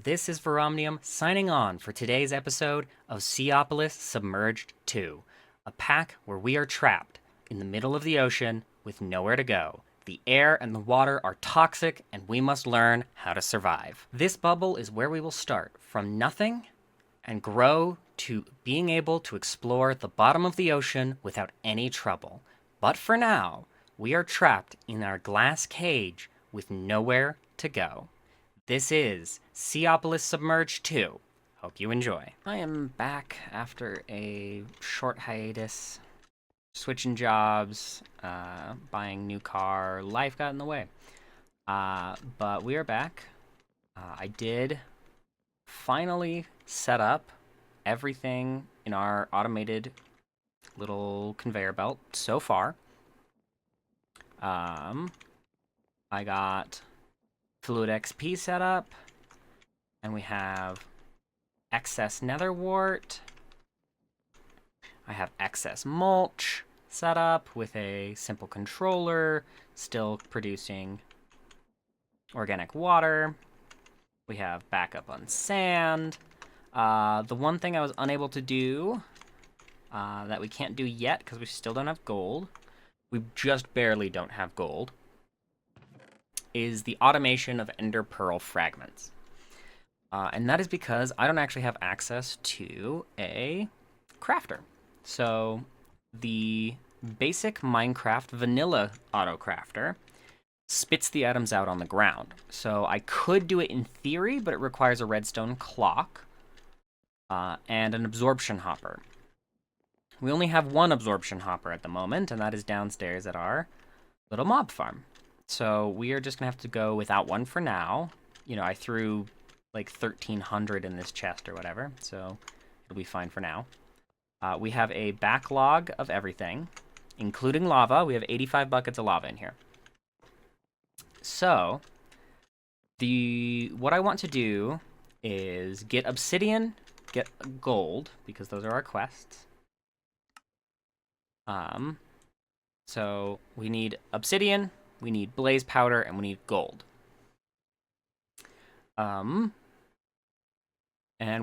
This is Veromnium signing on for today's episode of Seopolis Submerged 2, a pack where we are trapped in the middle of the ocean with nowhere to go. The air and the water are toxic, and we must learn how to survive. This bubble is where we will start from nothing and grow to being able to explore the bottom of the ocean without any trouble. But for now, we are trapped in our glass cage with nowhere to go. This is Seopolis Submerged 2. Hope you enjoy. I am back after a short hiatus, switching jobs, buying new car. Life got in the way. But we are back. I did finally set up everything in our automated little conveyor belt so far. I got Fluid XP set up, and we have excess nether wart. I have excess mulch set up with a simple controller, still producing organic water. We have backup on sand. The one thing I was unable to do, that we can't do yet because we still don't have gold, we just barely don't have gold, is the automation of ender pearl fragments. And that is because I don't actually have access to a crafter. So the basic Minecraft vanilla autocrafter spits the items out on the ground. So I could do it in theory, but it requires a redstone clock and an absorption hopper. We only have one absorption hopper at the moment, and that is downstairs at our little mob farm. So we are just going to have to go without one for now. You know, I threw like 1,300 in this chest or whatever, so it'll be fine for now. We have a backlog of everything, including lava. We have 85 buckets of lava in here. So what I want to do is get obsidian, get gold, because those are our quests. So we need obsidian, we need blaze powder, and we need gold. And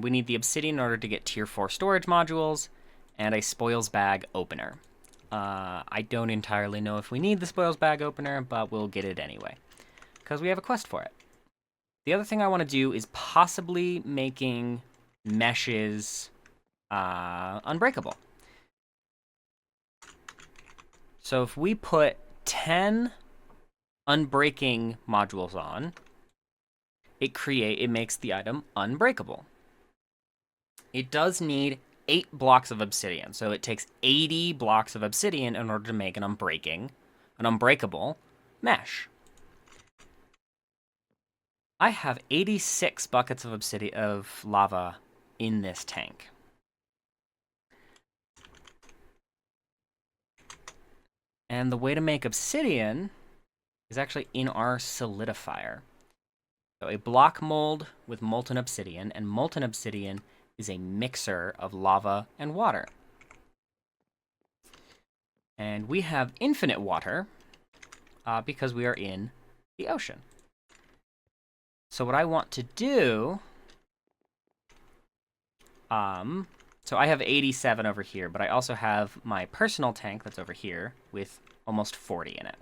we need the obsidian in order to get tier 4 storage modules and a spoils bag opener. I don't entirely know if we need the spoils bag opener, but we'll get it anyway, because we have a quest for it. The other thing I want to do is possibly making meshes unbreakable. So if we put 10 unbreaking modules on, it makes the item unbreakable. It does need 8 blocks of obsidian, so it takes 80 blocks of obsidian in order to make an unbreakable mesh. I have 86 buckets of lava in this tank. And the way to make obsidian is actually in our solidifier. So a block mold with molten obsidian, and molten obsidian is a mixer of lava and water. And we have infinite water because we are in the ocean. So what I want to do, so I have 87 over here, but I also have my personal tank that's over here with almost 40 in it.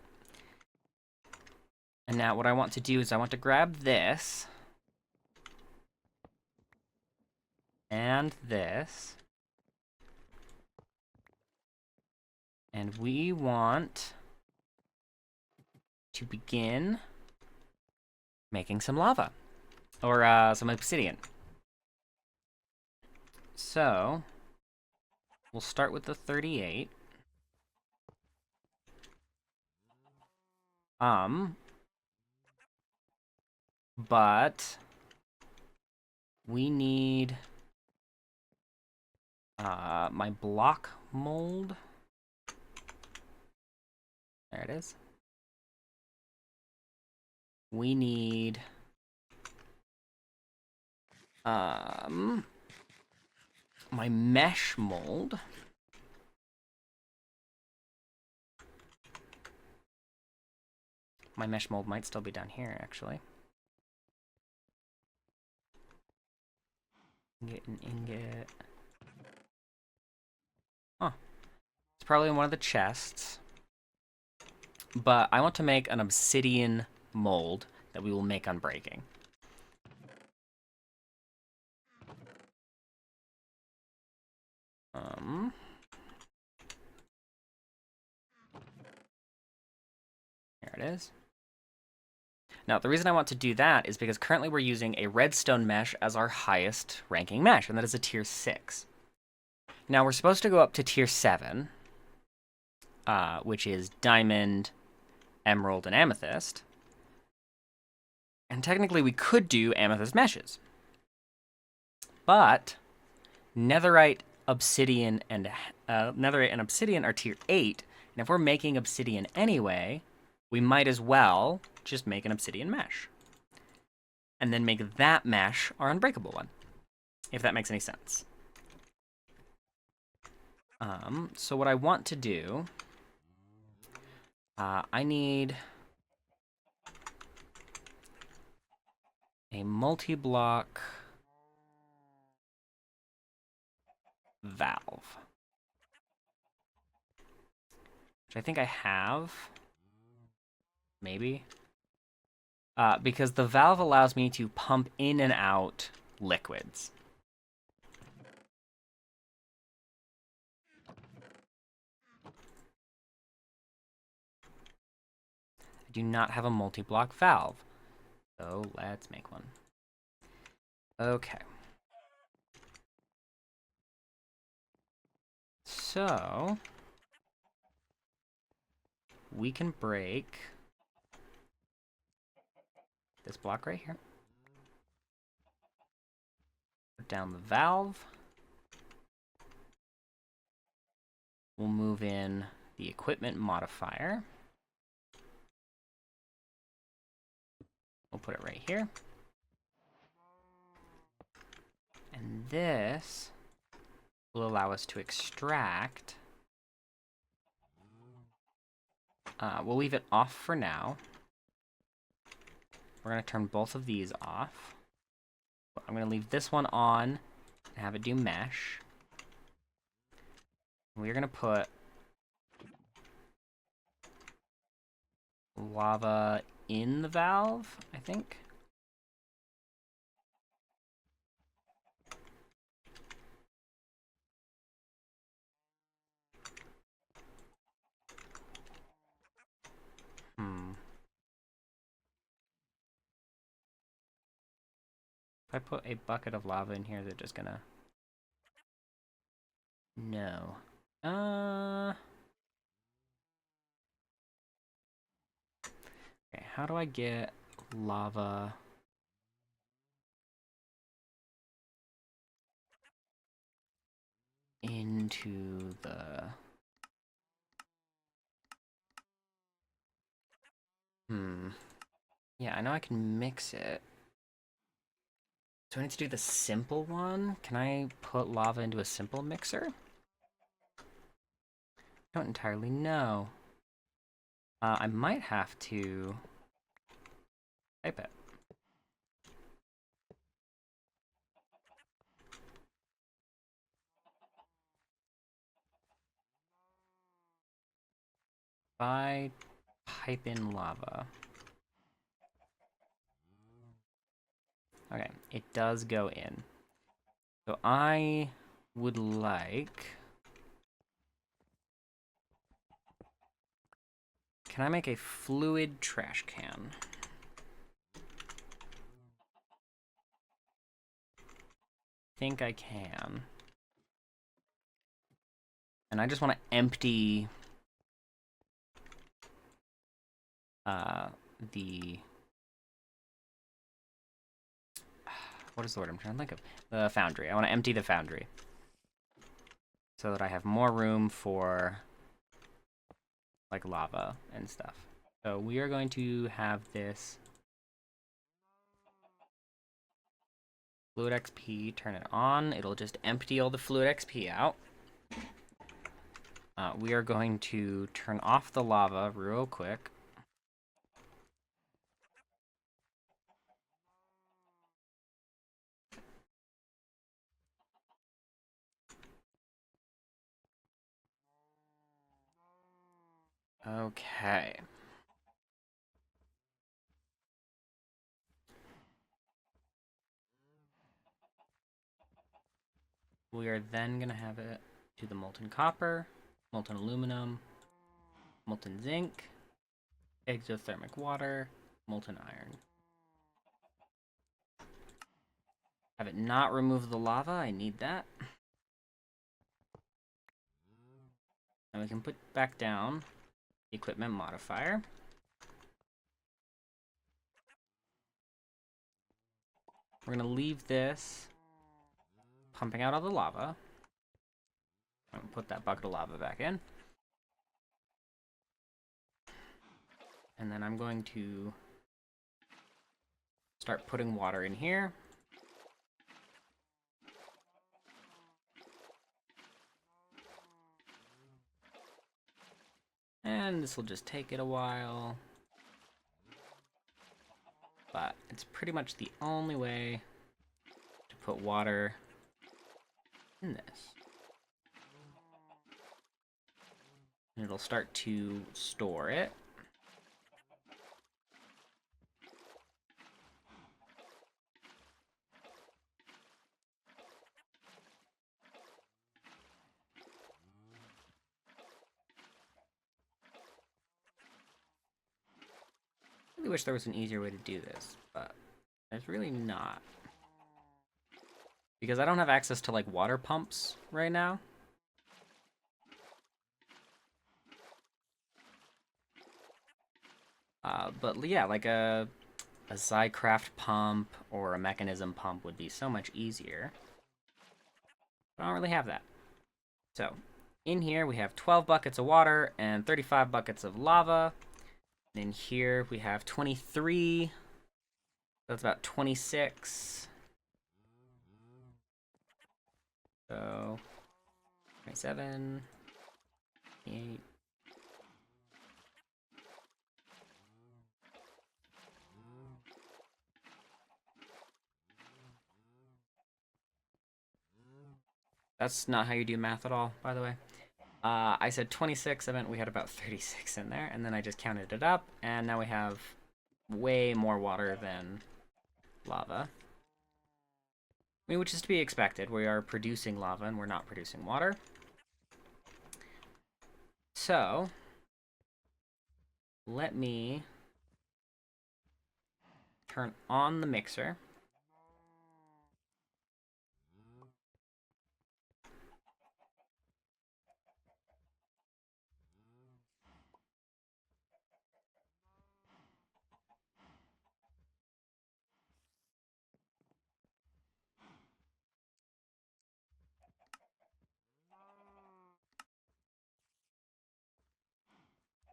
And now what I want to do is I want to grab this and this, and we want to begin making some lava, or some obsidian. So we'll start with the 38. But we need my block mold. There it is. We need my mesh mold. My mesh mold might still be down here, actually. Ingot and ingot. Huh. It's probably in one of the chests. But I want to make an obsidian mold that we will make on breaking. There it is. Now, the reason I want to do that is because currently we're using a redstone mesh as our highest ranking mesh, and that is a tier 6. Now, we're supposed to go up to tier 7, which is diamond, emerald, and amethyst. And technically, we could do amethyst meshes. But netherite, obsidian, and obsidian are tier 8, and if we're making obsidian anyway, we might as well just make an obsidian mesh. And then make that mesh our unbreakable one, if that makes any sense. So what I want to do, I need a multi-block valve, which I think I have, maybe, because the valve allows me to pump in and out liquids. I do not have a multi-block valve, so let's make one. Okay. So we can break this block right here. Put down the valve. We'll move in the equipment modifier. We'll put it right here. And this will allow us to extract. We'll leave it off for now. We're going to turn both of these off. I'm going to leave this one on and have it do mesh. We're going to put lava in the valve, I think. If I put a bucket of lava in here, they're just gonna... No. Okay, how do I get lava into the... Yeah, I know I can mix it. Do I need to do the simple one? Can I put lava into a simple mixer? I don't entirely know. I might have to type it. If I type in lava. Okay, it does go in. So I would like... Can I make a fluid trash can? I think I can. And I just want to empty the... What is the word I'm trying to think of? The foundry. I want to empty the foundry. So that I have more room for, like, lava and stuff. So we are going to have this fluid XP, turn it on. It'll just empty all the fluid XP out. We are going to turn off the lava real quick. Okay. We are then going to have it do the molten copper, molten aluminum, molten zinc, exothermic water, molten iron. Have it not remove the lava. I need that. And we can put back down the equipment modifier. We're going to leave this pumping out all the lava. I'm going to put that bucket of lava back in. And then I'm going to start putting water in here. And this will just take it a while. But it's pretty much the only way to put water in this. And it'll start to store it. I really wish there was an easier way to do this, but there's really not. Because I don't have access to, like, water pumps right now. But yeah, like a Zycraft pump or a mechanism pump would be so much easier. But I don't really have that. So, in here we have 12 buckets of water and 35 buckets of lava. And in here we have 23. That's about 26. So, 27, 28. That's not how you do math at all, by the way. I said 26, I meant we had about 36 in there, and then I just counted it up, and now we have way more water than lava. I mean, which is to be expected. We are producing lava, and we're not producing water. So, let me turn on the mixer.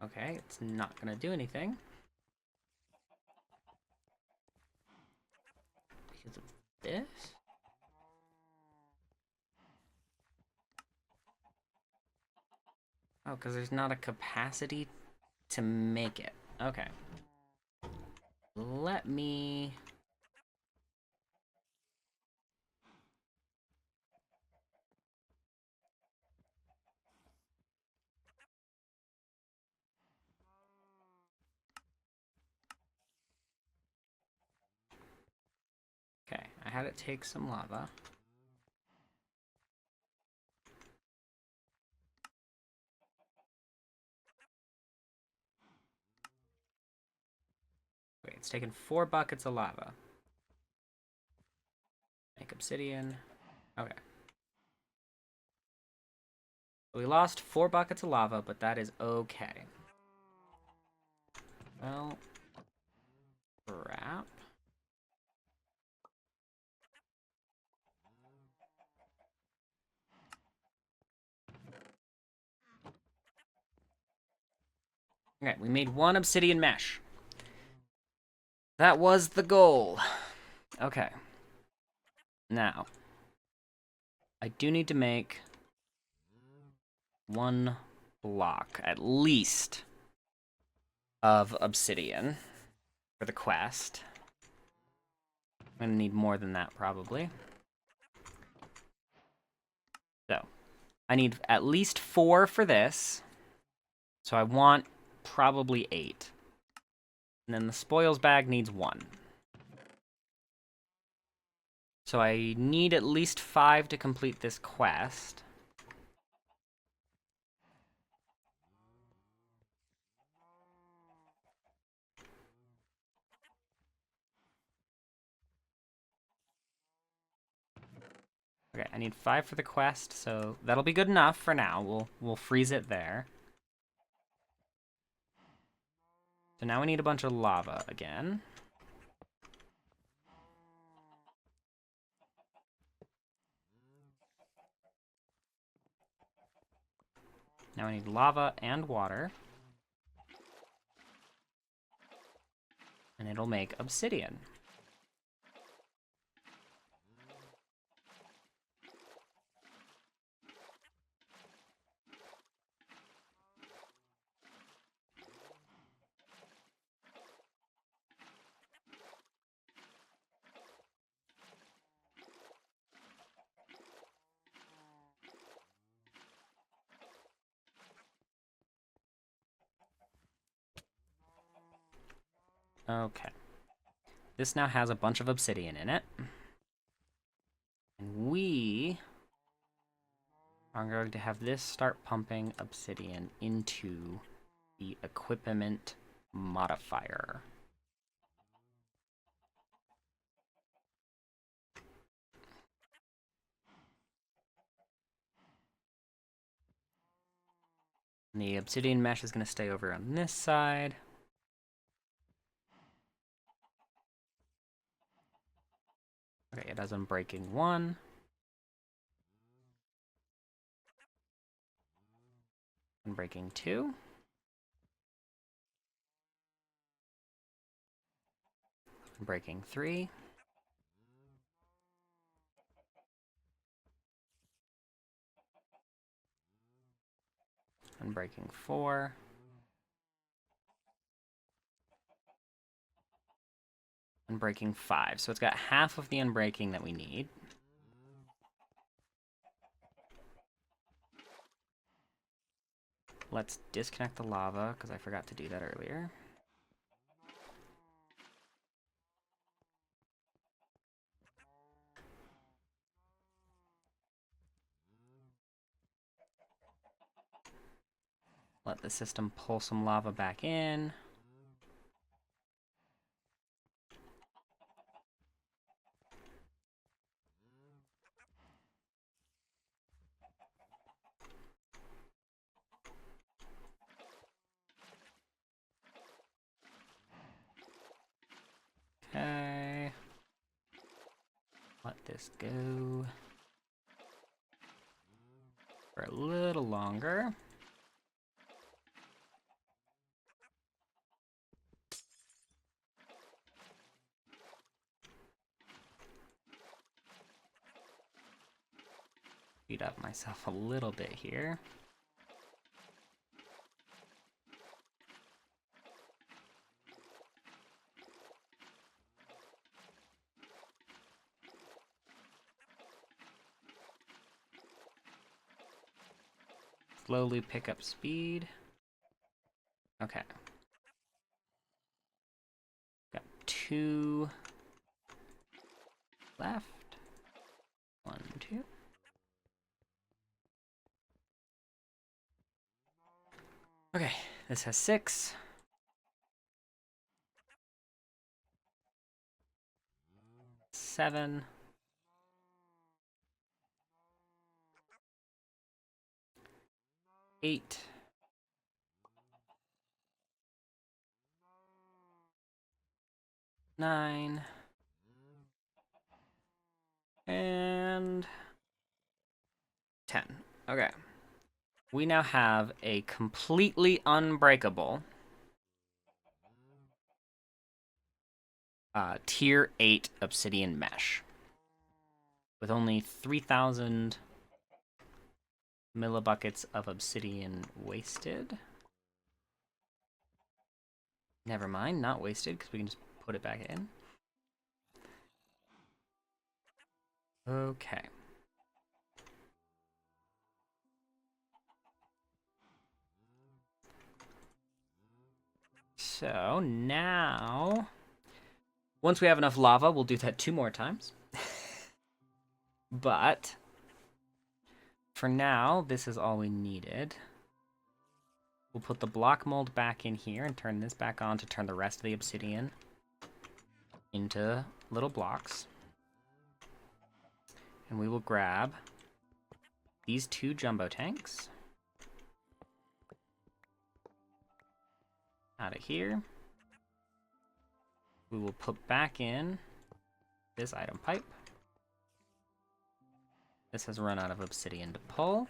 Okay, it's not gonna do anything. Because of this? Oh, because there's not a capacity to make it. Okay. Let me... Okay, I had it take some lava. Wait, it's taken 4 buckets of lava. Make obsidian. Okay. We lost 4 buckets of lava, but that is okay. Well, crap. Okay, we made 1 obsidian mesh. That was the goal. Okay. Now, I do need to make 1 block, at least, of obsidian for the quest. I'm gonna need more than that, probably. So, I need at least 4 for this. So I want probably 8. And then the spoils bag needs 1. So I need at least 5 to complete this quest. Okay, I need 5 for the quest, so that'll be good enough for now. We'll freeze it there. So now we need a bunch of lava again. Now I need lava and water. And it'll make obsidian. Okay. This now has a bunch of obsidian in it. And we are going to have this start pumping obsidian into the equipment modifier. And the obsidian mesh is going to stay over on this side. Okay, it has Unbreaking 1. Unbreaking 2. Unbreaking 3. Unbreaking 4. Unbreaking 5. So it's got half of the unbreaking that we need. Let's disconnect the lava, because I forgot to do that earlier. Let the system pull some lava back in. Okay. Let this go for a little longer. Speed up myself a little bit here. Slowly pick up speed. Okay. Got 2 left. 1, 2. Okay, this has 6. Seven. 8. 9. And 10. Okay. We now have a completely unbreakable tier 8 obsidian mesh with only 3,000 millibuckets of obsidian wasted. Never mind, not wasted, because we can just put it back in. Okay. So now, once we have enough lava, we'll do that 2 more times. But for now, this is all we needed. We'll put the block mold back in here and turn this back on to turn the rest of the obsidian into little blocks. And we will grab these 2 jumbo tanks out of here. We will put back in this item pipe. This has run out of obsidian to pull.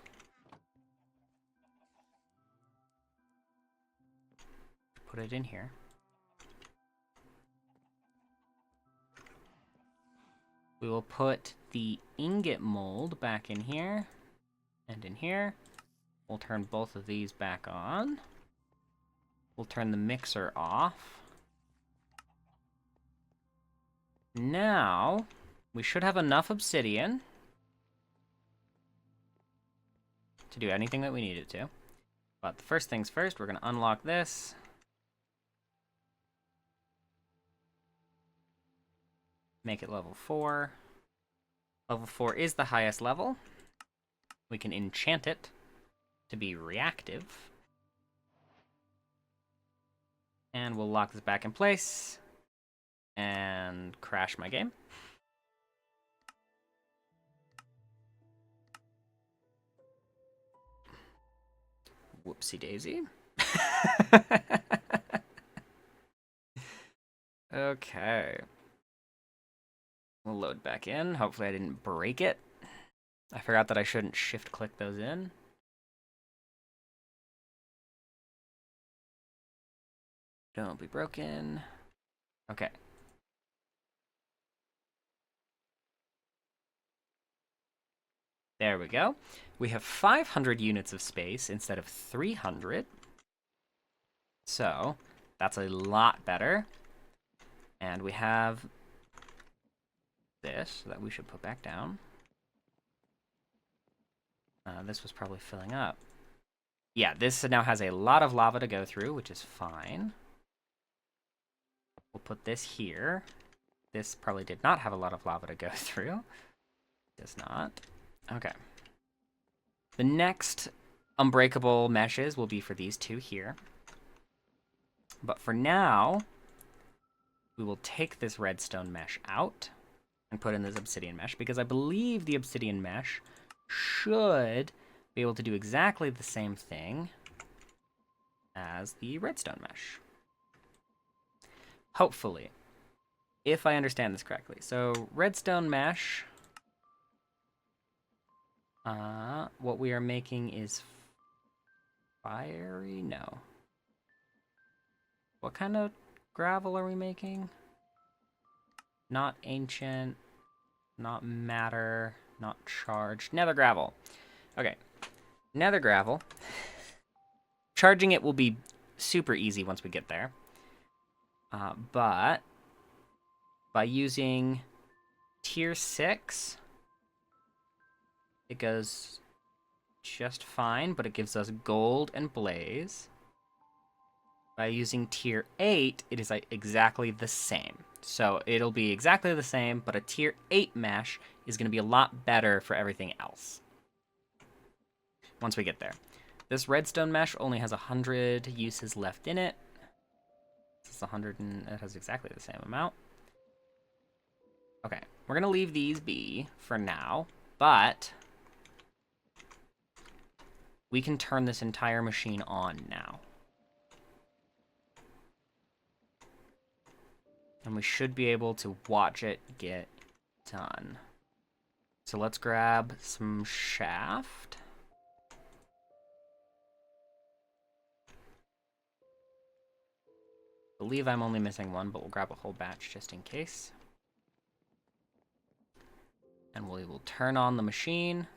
Put it in here. We will put the ingot mold back in here and in here. We'll turn both of these back on. We'll turn the mixer off. Now, we should have enough obsidian to do anything that we need it to. But the first things first, we're going to unlock this. Make it level 4. Level 4 is the highest level. We can enchant it to be reactive. And we'll lock this back in place and crash my game. Whoopsie daisy. Okay. We'll load back in. Hopefully I didn't break it. I forgot that I shouldn't shift click those in. Don't be broken. Okay. There we go. We have 500 units of space instead of 300. So, that's a lot better. And we have this that we should put back down. This was probably filling up. Yeah, this now has a lot of lava to go through, which is fine. We'll put this here. This probably did not have a lot of lava to go through. Does not. Okay. The next unbreakable meshes will be for these 2 here. But for now, we will take this redstone mesh out and put in this obsidian mesh, because I believe the obsidian mesh should be able to do exactly the same thing as the redstone mesh. Hopefully, if I understand this correctly. So, redstone mesh, what we are making is fiery? No. What kind of gravel are we making? Not ancient, not matter, not charged. Nether gravel. Okay. Nether gravel. Charging it will be super easy once we get there. But by using tier 6, it goes just fine, but it gives us gold and blaze. By using tier 8, it is exactly the same. So it'll be exactly the same, but a tier 8 mesh is going to be a lot better for everything else once we get there. This redstone mesh only has 100 uses left in it. It's 100 and it has exactly the same amount. Okay, we're going to leave these be for now, but we can turn this entire machine on now. And we should be able to watch it get done. So let's grab some shaft. I believe I'm only missing one, but we'll grab a whole batch just in case. And we will turn on the machine.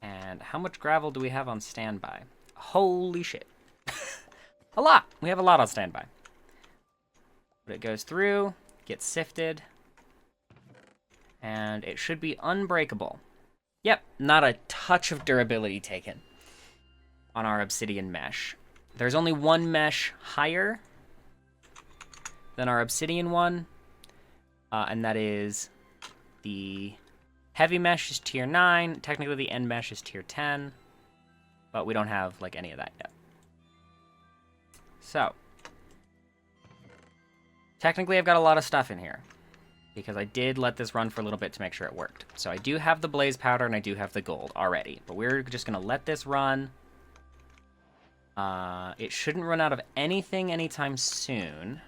And how much gravel do we have on standby? Holy shit. A lot! We have a lot on standby. But it goes through, gets sifted, and it should be unbreakable. Yep, not a touch of durability taken on our obsidian mesh. There's only one mesh higher than our obsidian one, and that is the heavy mesh is tier 9. Technically, the end mesh is tier 10, but we don't have like any of that yet. So, technically, I've got a lot of stuff in here because I did let this run for a little bit to make sure it worked. So I do have the blaze powder and I do have the gold already, but we're just gonna let this run. It shouldn't run out of anything anytime soon.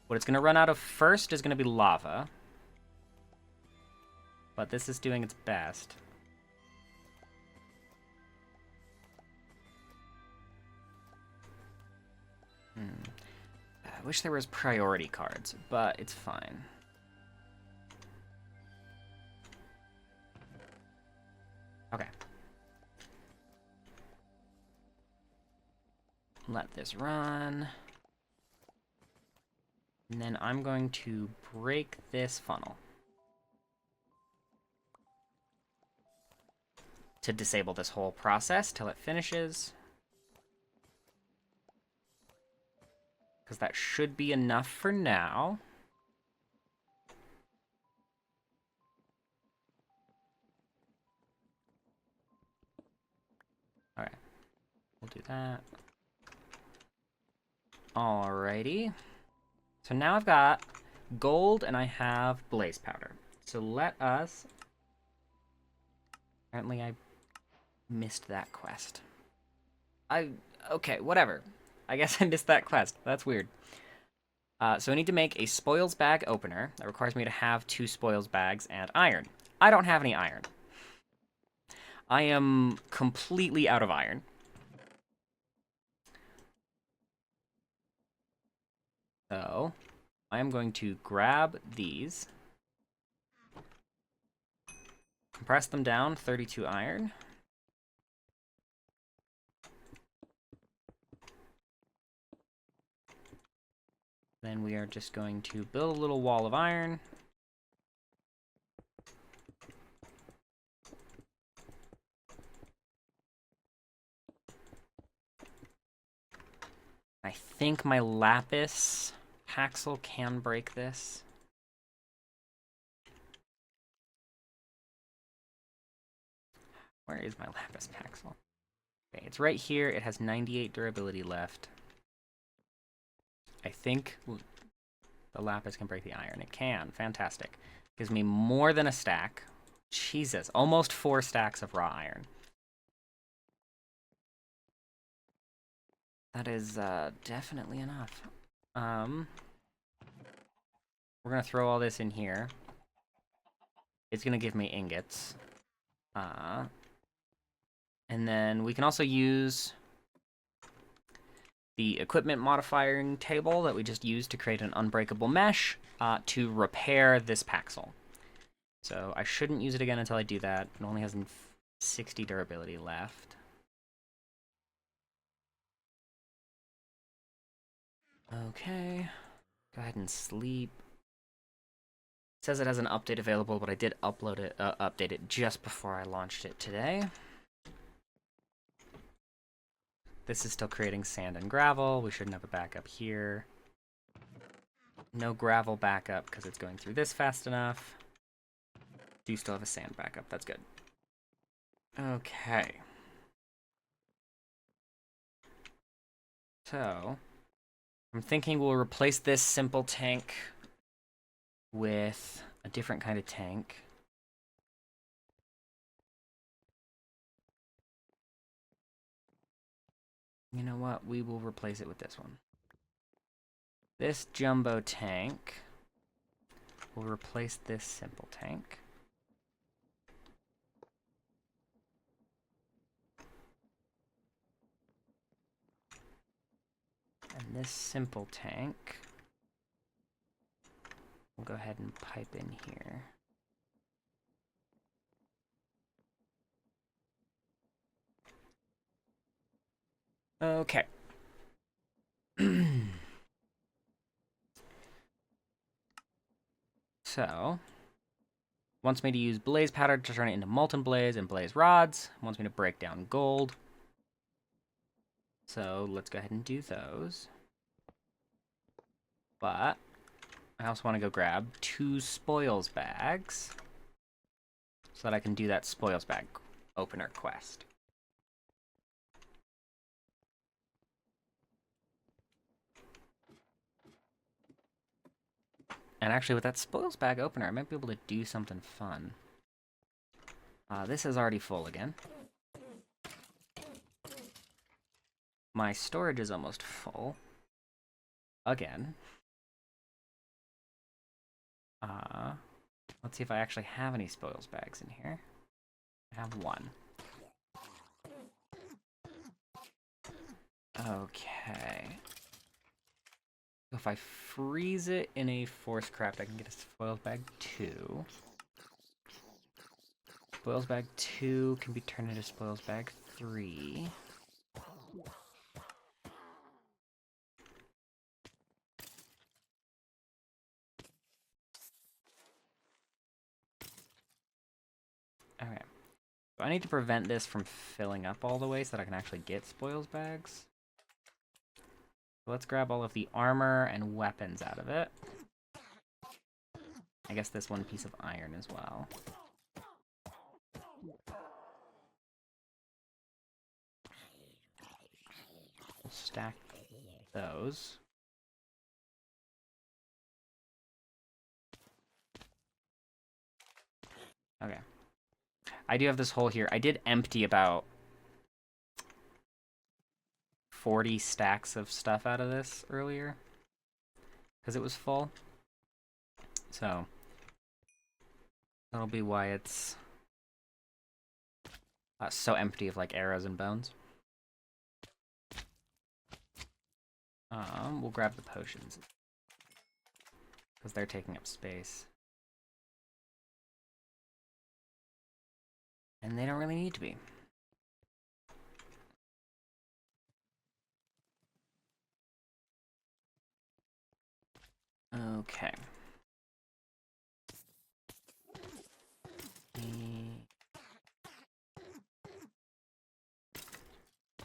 What it's gonna run out of first is gonna be lava, but this is doing its best. I wish there was priority cards, but it's fine. Okay. Let this run. And then I'm going to break this funnel to disable this whole process till it finishes. Because that should be enough for now. Alright, we'll do that. Alrighty. So now I've got gold and I have blaze powder. So let us... Apparently I missed that quest. Okay, whatever. I guess I missed that quest. That's weird. So I need to make a spoils bag opener. That requires me to have 2 spoils bags and iron. I don't have any iron. I am completely out of iron. So I am going to grab these, compress them down, 32 iron. Then we are just going to build a little wall of iron. I think my lapis haxel can break this. Where is my lapis haxel? Okay, it's right here. It has 98 durability left. I think the lapis can break the iron. It can. Fantastic. Gives me more than a stack. Jesus, almost 4 stacks of raw iron. That is definitely enough. We're gonna throw all this in here. It's gonna give me ingots. And then we can also use the equipment modifying table that we just used to create an unbreakable mesh to repair this paxel. So I shouldn't use it again until I do that. It only has 60 durability left. Okay, go ahead and sleep. It says it has an update available, but I did upload it, update it just before I launched it today. This is still creating sand and gravel. We shouldn't have a backup here. No gravel backup because it's going through this fast enough. Do still have a sand backup. That's good. Okay. So, I'm thinking we'll replace this simple tank with a different kind of tank. You know what? We will replace it with this one. This jumbo tank will replace this simple tank. And this simple tank, we'll go ahead and pipe in here. Okay. So, Wants me to use blaze powder to turn it into molten blaze and blaze rods. Wants me to break down gold. So let's go ahead and do those. But I also want to go grab 2 spoils bags so that I can do that spoils bag opener quest. And actually, with that spoils bag opener, I might be able to do something fun. This is already full again. My storage is almost full. Again. Let's see if I actually have any spoils bags in here. I have 1. Okay. If I freeze it in a Forcecraft, I can get a spoils bag 2. Spoils bag 2 can be turned into spoils bag 3. Okay. So I need to prevent this from filling up all the way so that I can actually get spoils bags. So let's grab all of the armor and weapons out of it. I guess this 1 piece of iron as well. We'll stack those. Okay. I do have this hole here. I did empty about 40 stacks of stuff out of this earlier because it was full. So that'll be why it's so empty of like arrows and bones. We'll grab the potions because they're taking up space. And they don't really need to be. Okay.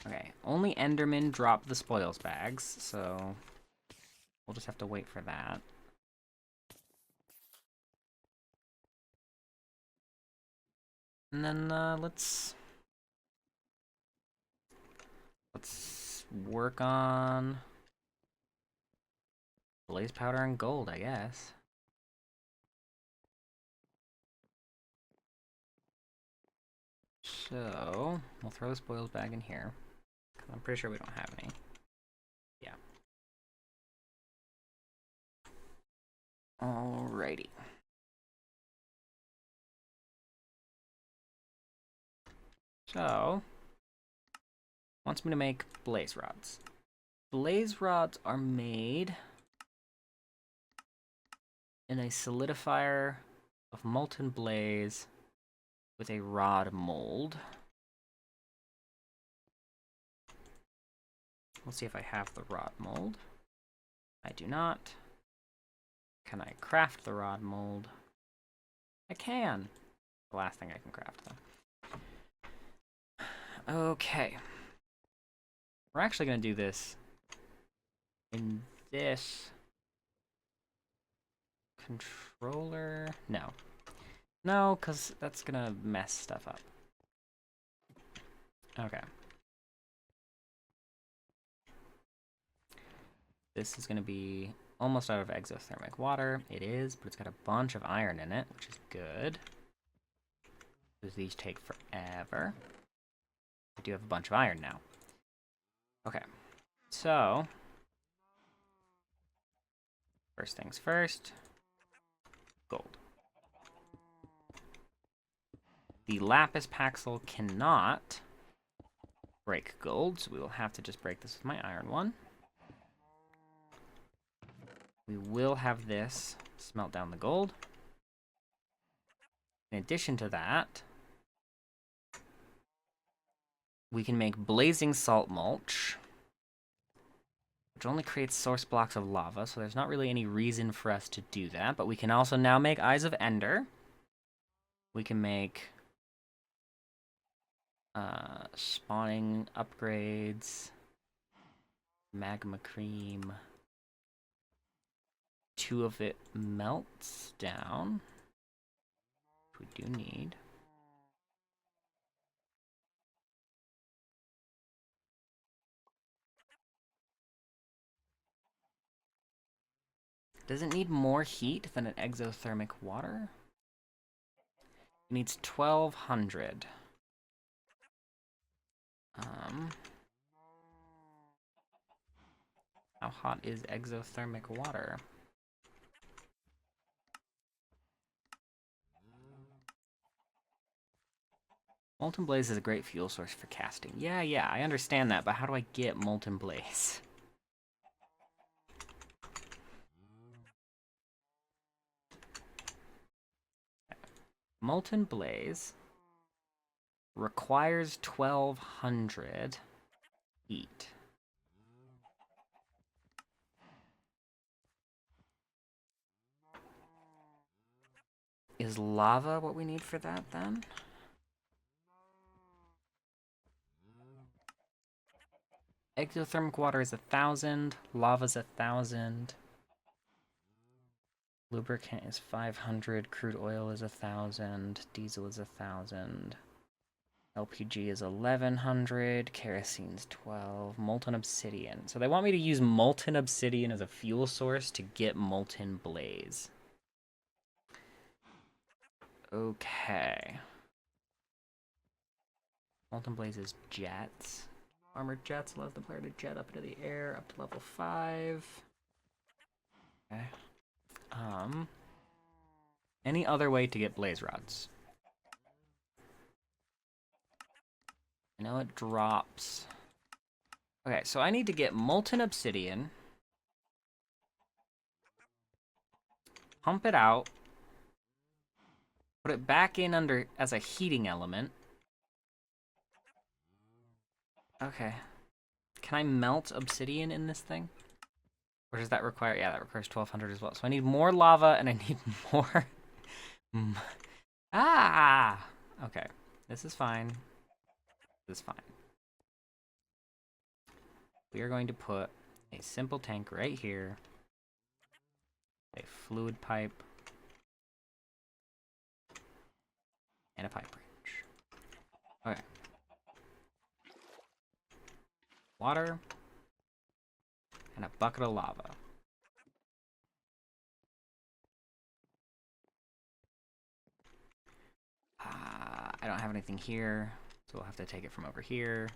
Okay, only Endermen drop the spoils bags, so we'll just have to wait for that. And then let's work on blaze powder and gold, I guess. So we'll throw the spoils bag in here. I'm pretty sure we don't have any. Yeah. Alrighty. So, wants me to make blaze rods. Blaze rods are made in a solidifier of molten blaze with a rod mold. We'll see if I have the rod mold. I do not. Can I craft the rod mold? I can. The last thing I can craft, though. Okay. We're actually going to do this in this controller. No. No, because that's going to mess stuff up. Okay. This is going to be almost out of exothermic water. It is, but it's got a bunch of iron in it, which is good. Because these take forever. I do have a bunch of iron now. Okay, so first things first, gold. The lapis paxel cannot break gold, so we will have to just break this with my iron one. We will have this smelt down the gold. In addition to that, we can make blazing salt mulch, which only creates source blocks of lava, so there's not really any reason for us to do that, but we can also now make Eyes of Ender. We can make spawning upgrades, magma cream. 2 of it melts down. We do need. Does it need more heat than an exothermic water? It needs 1200. How hot is exothermic water? Molten Blaze is a great fuel source for casting. Yeah, I understand that, but how do I get Molten Blaze? Molten Blaze requires 1200 heat. Is lava what we need for that, then? Exothermic water is 1000, lava's 1000. Lubricant is 500, crude oil is 1000, diesel is 1000. LPG is 1100, kerosene's 12, molten obsidian. So they want me to use molten obsidian as a fuel source to get molten blaze. Okay. Molten blaze is jets. Armored jets allows the player to jet up into the air up to level 5. Okay. Any other way to get blaze rods? I know it drops. Okay, so I need to get molten obsidian. Pump it out. Put it back in under as a heating element. Okay. Can I melt obsidian in this thing? Or does that require... Yeah, that requires 1200 as well. So I need more lava and I need more... Ah! Okay. This is fine. This is fine. We are going to put a simple tank right here. A fluid pipe. And a pipe wrench. Okay. Water. And a bucket of lava. I don't have anything here, so we'll have to take it from over here.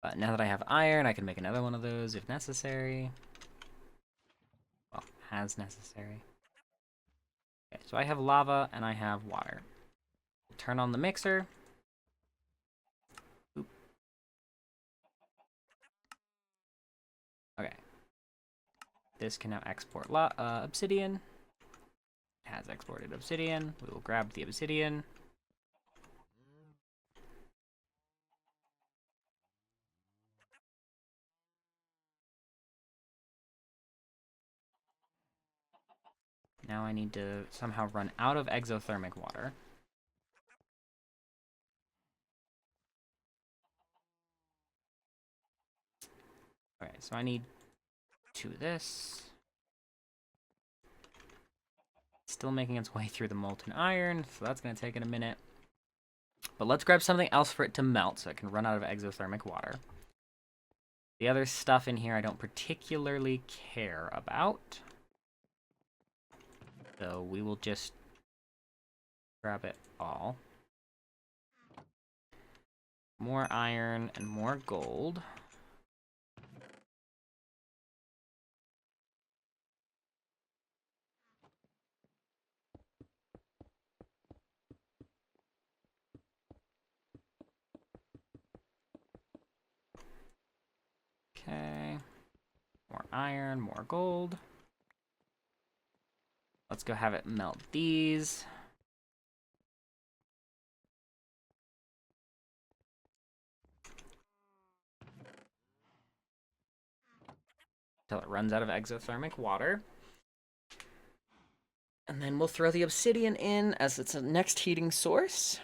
But now that I have iron, I can make another one of those if necessary. Well, as necessary. Okay, so I have lava and I have water. We'll turn on the mixer. Oop. Okay. This can now export obsidian. It has exported obsidian. We will grab the obsidian. Now I need to somehow run out of exothermic water. Okay, so I need 2 of this. Still making its way through the molten iron, so that's going to take it a minute. But let's grab something else for it to melt so it can run out of exothermic water. The other stuff in here I don't particularly care about. So we will just grab it all. More iron and more gold. Okay. More iron, more gold. Let's go have it melt these. until it runs out of exothermic water. And then we'll throw the obsidian in as its next heating source.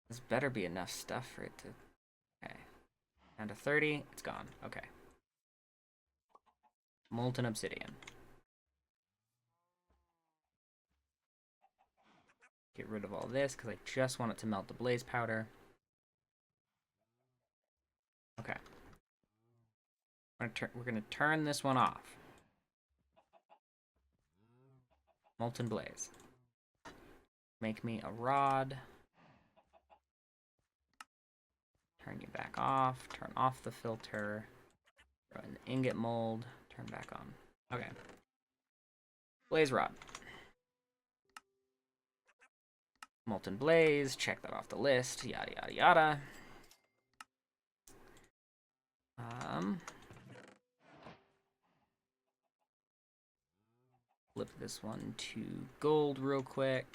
This better be enough stuff for it to... Okay. Down to 30. It's gone. Okay. Molten obsidian. Get rid of all this, because I just want it to melt the blaze powder. Okay. We're going to turn this one off. Molten blaze. Make me a rod. Turn you back off. Turn off the filter. Throw in the ingot mold. Turn back on. Okay. Blaze rod. Molten blaze. Check that off the list. Yada, yada, yada. Flip this one to gold real quick.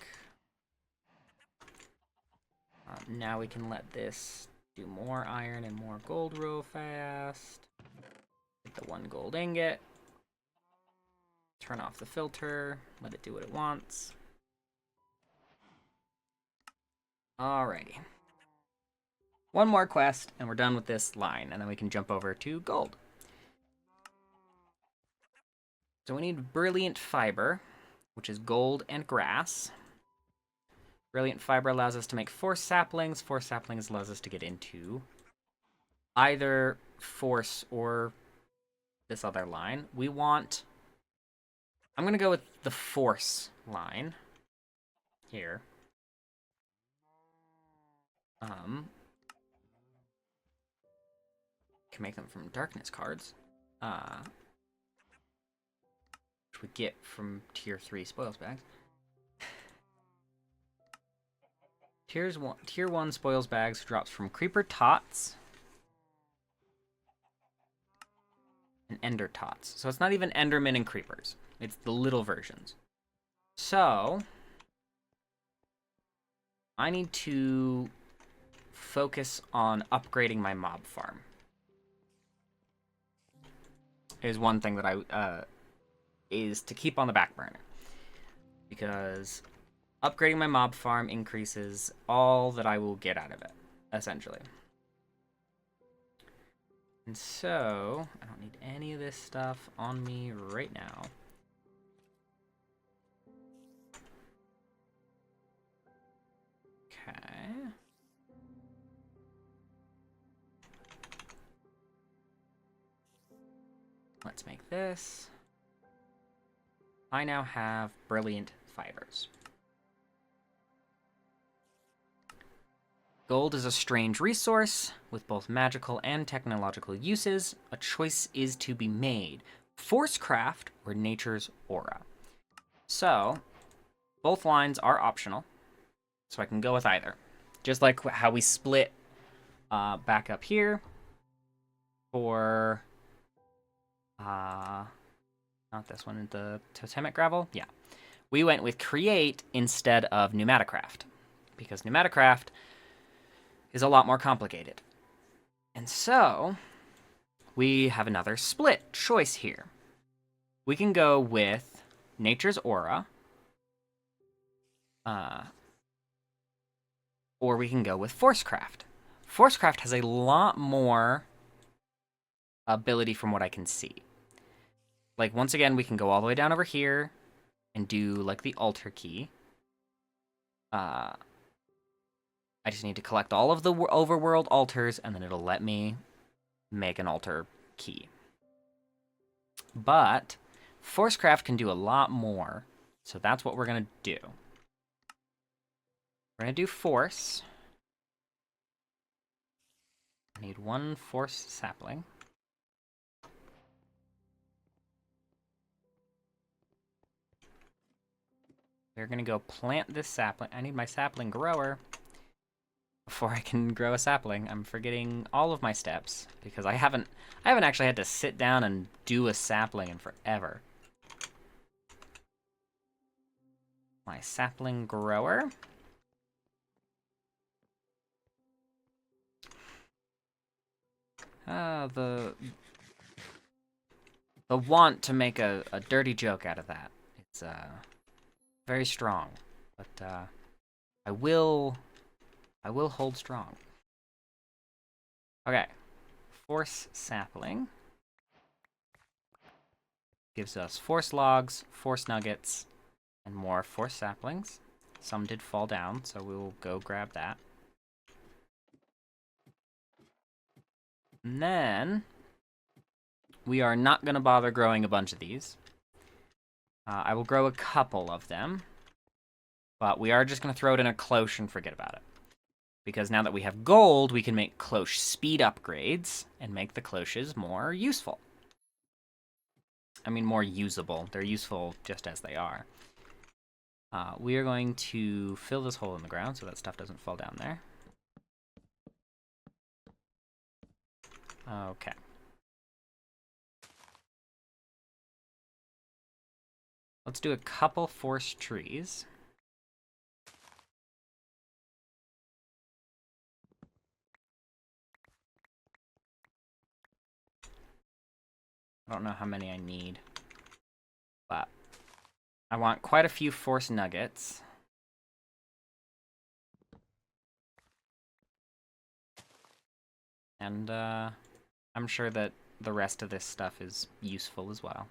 Now we can let this do more iron and more gold real fast. Get the one gold ingot. Turn off the filter. Let it do what it wants. Alrighty. One more quest, and we're done with this line, and then we can jump over to gold. So we need brilliant fiber, which is gold and grass. Brilliant fiber allows us to make 4 saplings. 4 saplings allows us to get into either force or this other line. We want... I'm going to go with the force line here. Can make them from darkness cards. Which we get from tier 3 spoils bags. Tier 1 spoils bags drops from creeper tots and ender tots. So it's not even endermen and creepers. It's the little versions. So I need to focus on upgrading my mob farm. Is one thing that I is to keep on the back burner, because upgrading my mob farm increases all that I will get out of it, essentially. And so I don't need any of this stuff on me right now. Okay. Let's make this. I now have brilliant fibers. Gold is a strange resource with both magical and technological uses. A choice is to be made: Forcecraft or nature's aura. So both lines are optional, so I can go with either. Just like how we split back up here for not this one, the totemic gravel. Yeah, we went with create instead of pneumaticraft, because pneumaticraft is a lot more complicated. And so we have another split choice here. We can go with nature's aura, or we can go with Forcecraft. Forcecraft has a lot more ability from what I can see. Like, once again, we can go all the way down over here and do, like, the altar key. I just need to collect all of the overworld altars, and then it'll let me make an altar key. But Forcecraft can do a lot more, so that's what we're going to do. We're going to do force. I need 1 force sapling. We're going to go plant this sapling. I need my sapling grower before I can grow a sapling. I'm forgetting all of my steps because I haven't actually had to sit down and do a sapling in forever. My sapling grower. The want to make a dirty joke out of that. It's very strong, but I will hold strong. Okay, force sapling gives us force logs, force nuggets, and more force saplings. Some did fall down, so we will go grab that. And then we are not going to bother growing a bunch of these. I will grow a couple of them, but we are just going to throw it in a cloche and forget about it. Because now that we have gold, we can make cloche speed upgrades and make the cloches more useful. I mean, more usable. They're useful just as they are. We are going to fill this hole in the ground so that stuff doesn't fall down there. Okay. Let's do a couple forest trees. I don't know how many I need, but I want quite a few force nuggets. And I'm sure that the rest of this stuff is useful as well.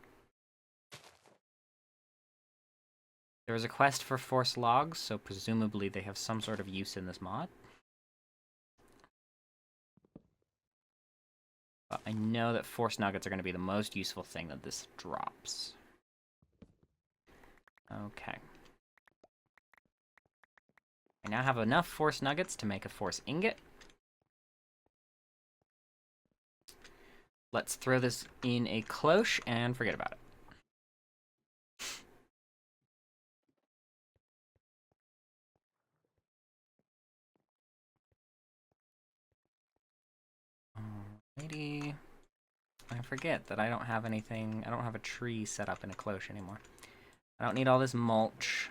There was a quest for force logs, so presumably they have some sort of use in this mod. But I know that force nuggets are going to be the most useful thing that this drops. Okay. I now have enough force nuggets to make a force ingot. Let's throw this in a cloche and forget about it. Alrighty. I forget that I don't have anything, I don't have a tree set up in a cloche anymore. I don't need all this mulch.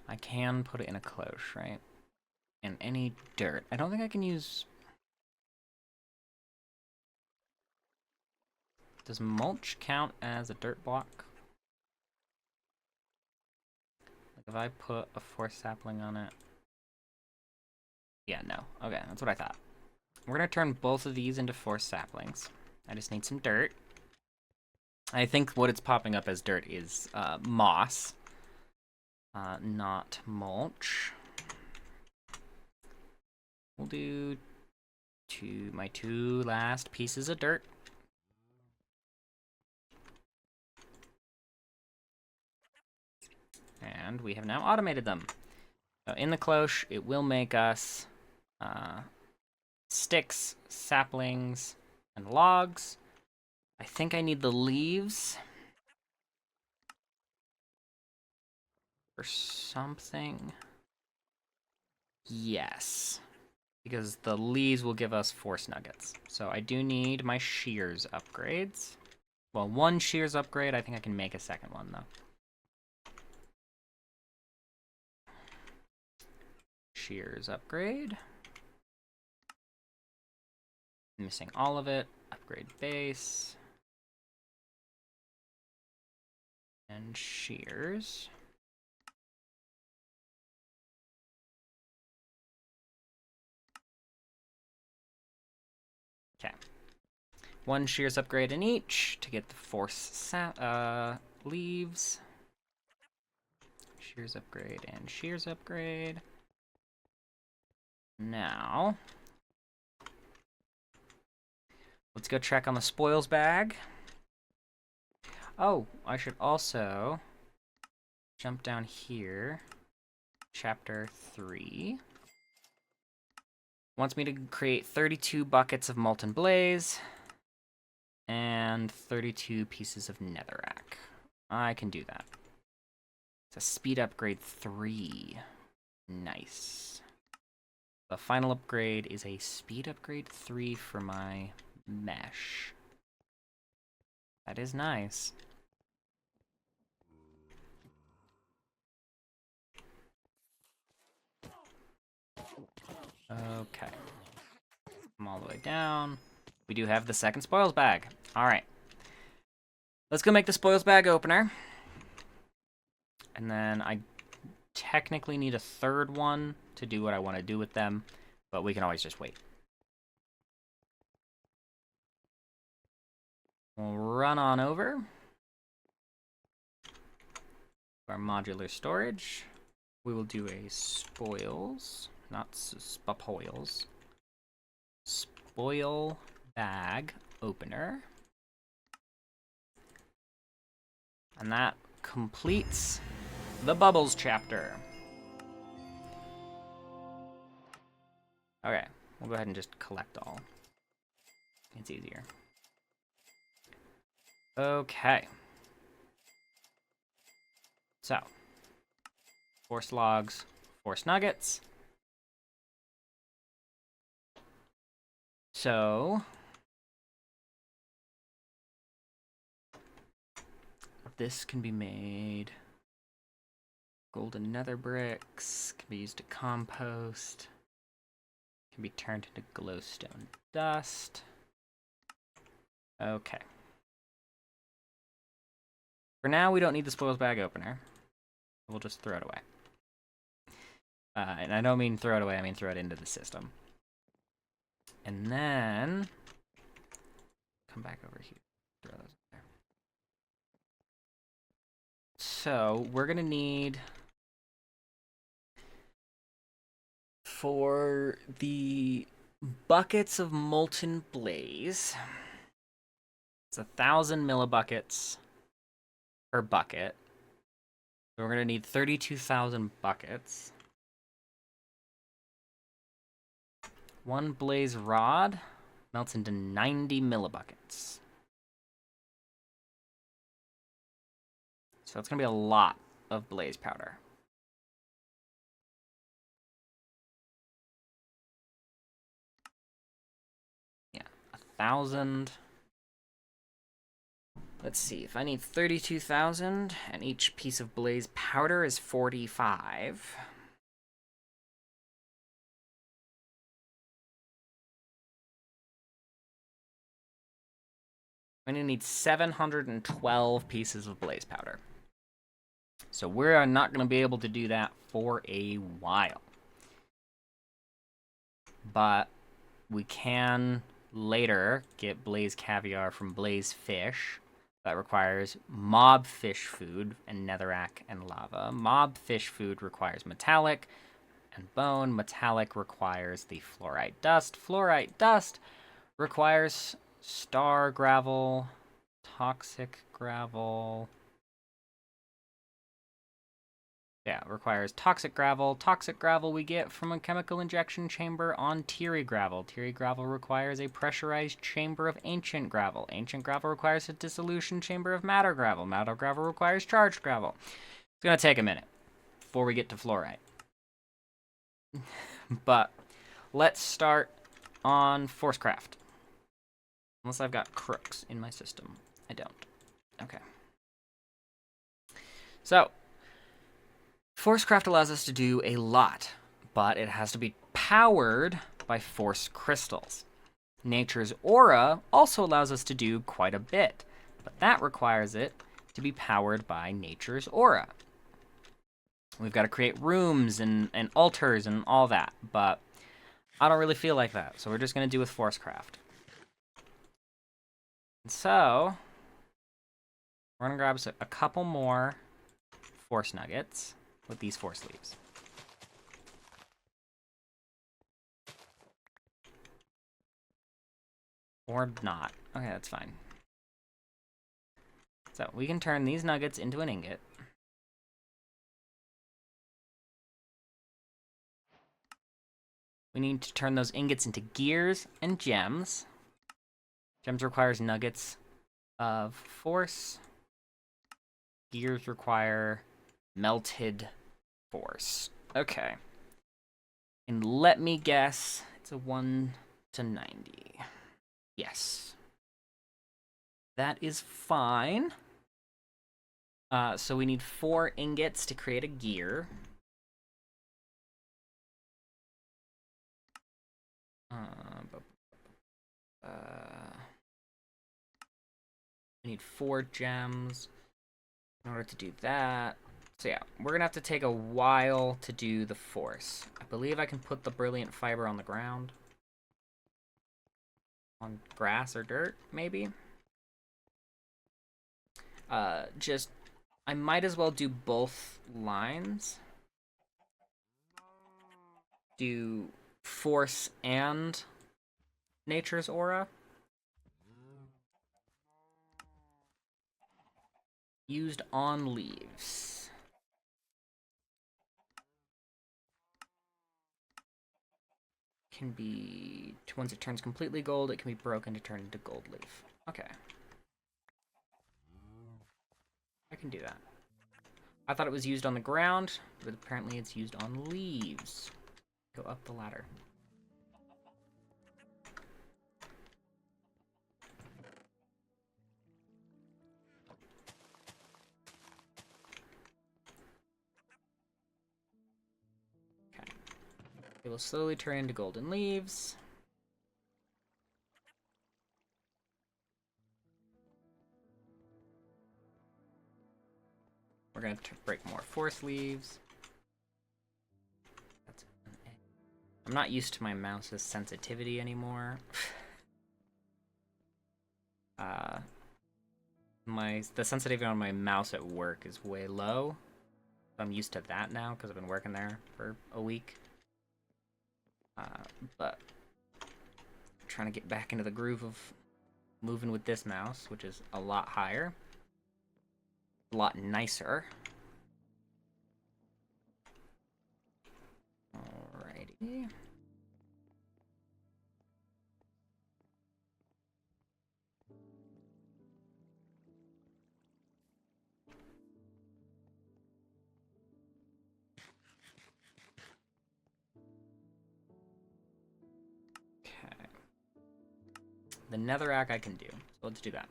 I can put it in a cloche, right? And any dirt. I don't think I can use... Does mulch count as a dirt block? Like if I put a force sapling on it... Yeah, no. Okay, that's what I thought. We're gonna turn both of these into force saplings. I just need some dirt. I think what it's popping up as dirt is moss, not mulch. We'll do my two last pieces of dirt. And we have now automated them. So in the cloche, it will make us sticks, saplings, and logs. I think I need the leaves for something. Yes, because the leaves will give us force nuggets. So I do need my shears upgrades. Well, one shears upgrade, I think I can make a second one, though. Shears upgrade. Missing all of it. Upgrade base. And shears. Okay. One shears upgrade in each to get the force leaves. Shears upgrade and shears upgrade. Now, let's go check on the spoils bag. Oh, I should also jump down here. Chapter 3. Wants me to create 32 buckets of molten blaze and 32 pieces of netherrack. I can do that. It's a speed upgrade 3. Nice. The final upgrade is a speed upgrade 3 for my mesh. That is nice. Okay. way down. We do have the second spoils bag. All right. Let's go make the spoils bag opener. And then I technically need a third one to do what I want to do with them, but we can always just wait. We'll run on over our modular storage. We will do a spoils, not spoils, spoil bag opener. And that completes the bubbles chapter. Okay, we'll go ahead and just collect all. It's easier. Okay. So, force logs, force nuggets. So, this can be made. Golden nether bricks can be used to compost. Can be turned into glowstone dust. Okay. For now, we don't need the spoils bag opener. We'll just throw it away. And I don't mean throw it away, I mean throw it into the system. And then come back over here. Throw those in there. So we're gonna need, for the buckets of molten blaze, it's 1,000 millibuckets per bucket. So we're gonna need 32,000 buckets. One blaze rod melts into 90 millibuckets. So it's gonna be a lot of blaze powder. Yeah, 1,000. Let's see, if I need 32,000 and each piece of blaze powder is 45. I'm gonna need 712 pieces of blaze powder. So we're not gonna be able to do that for a while. But we can later get blaze caviar from blaze fish. That requires mob fish food and netherrack and lava. Mob fish food requires metallic and bone. Metallic requires the fluorite dust. Fluorite dust requires star gravel, toxic gravel. Yeah, it requires toxic gravel. Toxic gravel we get from a chemical injection chamber on Teary gravel. Teary gravel requires a pressurized chamber of ancient gravel. Ancient gravel requires a dissolution chamber of matter gravel. Matter gravel requires charged gravel. It's going to take a minute before we get to fluorite. But let's start on Forcecraft. Unless I've got crooks in my system. I don't. Okay. So, Forcecraft allows us to do a lot, but it has to be powered by force crystals. Nature's Aura also allows us to do quite a bit, but that requires it to be powered by Nature's Aura. We've got to create rooms and altars and all that, but I don't really feel like that, so we're just going to do with Forcecraft. So, we're going to grab a couple more force nuggets with these force leaves. Or not. Okay, that's fine. So, we can turn these nuggets into an ingot. We need to turn those ingots into gears and gems. Gems requires nuggets of force. Gears require melted force. Okay. And let me guess, it's a 1 to 90. Yes. That is fine. So we need 4 ingots to create a gear. I need 4 gems in order to do that. So yeah, we're gonna have to take a while to do the force. I believe I can put the brilliant fiber on the ground. On grass or dirt, maybe? I might as well do both lines. Do force and nature's aura. Used on leaves. Can be, once it turns completely gold, it can be broken to turn into gold leaf. Okay. I can do that. I thought it was used on the ground, but apparently it's used on leaves. Go up the ladder. Okay. It will slowly turn into golden leaves. We're going to break more force leaves. That's an A. I'm not used to my mouse's sensitivity anymore. The sensitivity on my mouse at work is way low. I'm used to that now because I've been working there for a week. But I'm trying to get back into the groove of moving with this mouse, which is a lot higher. A lot nicer. Alrighty. Okay. The netherrack I can do, so let's do that.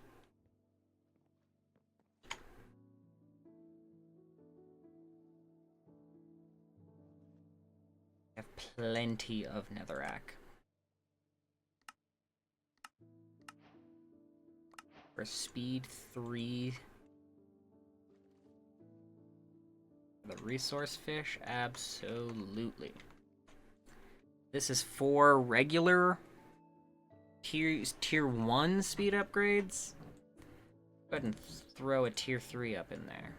I have plenty of netherrack. For speed 3. The resource fish, absolutely. This is for regular tier 1 speed upgrades. Go ahead and throw a tier 3 up in there.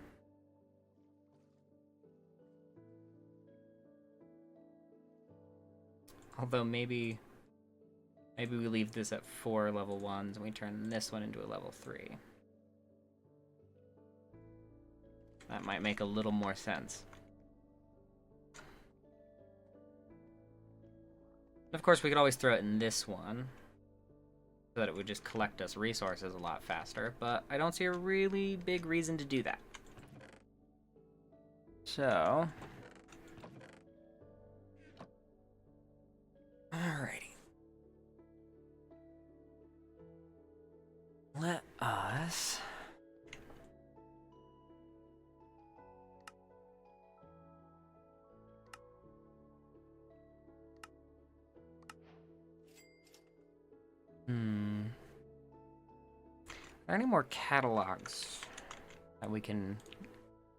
Although maybe we leave this at 4 level 1s and we turn this one into a level 3. That might make a little more sense. Of course, we could always throw it in this one, so that it would just collect us resources a lot faster, but I don't see a really big reason to do that. So... alrighty. Let us... Are there any more catalogs that we can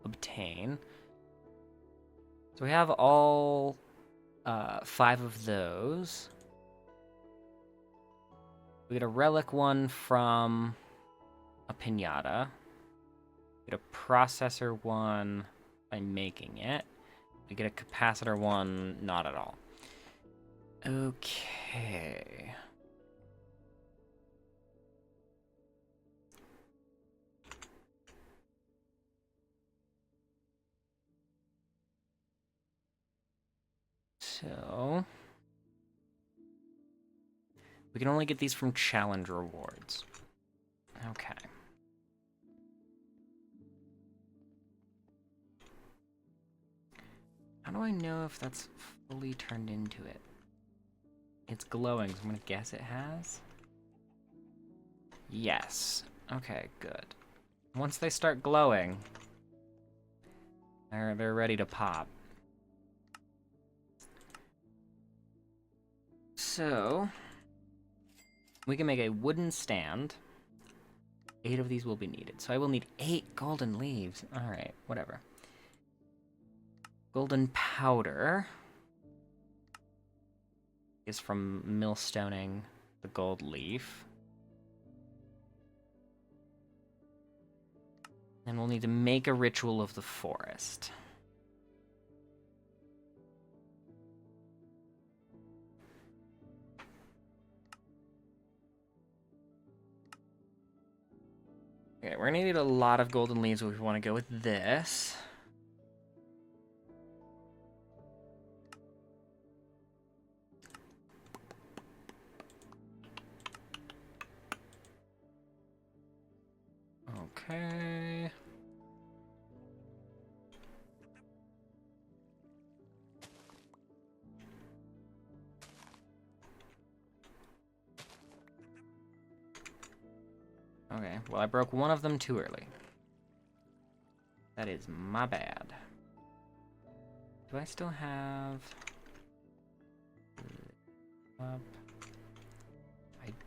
obtain? So we have all 5 of those. We get a relic one from a pinata. We get a processor one by making it. We get a capacitor one, not at all. Okay. So, we can only get these from challenge rewards. Okay. How do I know if that's fully turned into it? It's glowing, so I'm gonna guess it has. Yes. Okay, good. Once they start glowing, they're ready to pop. So, We can make a wooden stand. 8 of these will be needed. So I will need 8 golden leaves. Alright, whatever. Golden powder is from millstoning the gold leaf. And we'll need to make a ritual of the forest. Okay, we're gonna need a lot of golden leaves if we want to go with this. Okay. Okay, well, I broke one of them too early. That is my bad. Do I still have... I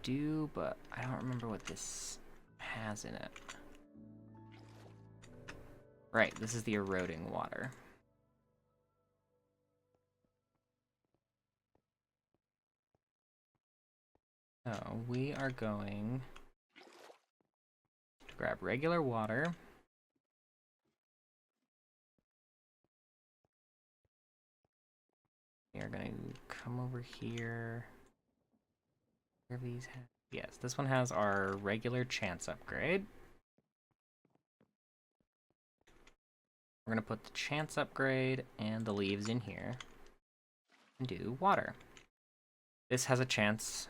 do, but I don't remember what this has in it. Right, this is the eroding water. So, we are going to grab regular water. We are going to come over here. Where do these have? Yes, this one has our regular chance upgrade. We're going to put the chance upgrade and the leaves in here and do water. This has a chance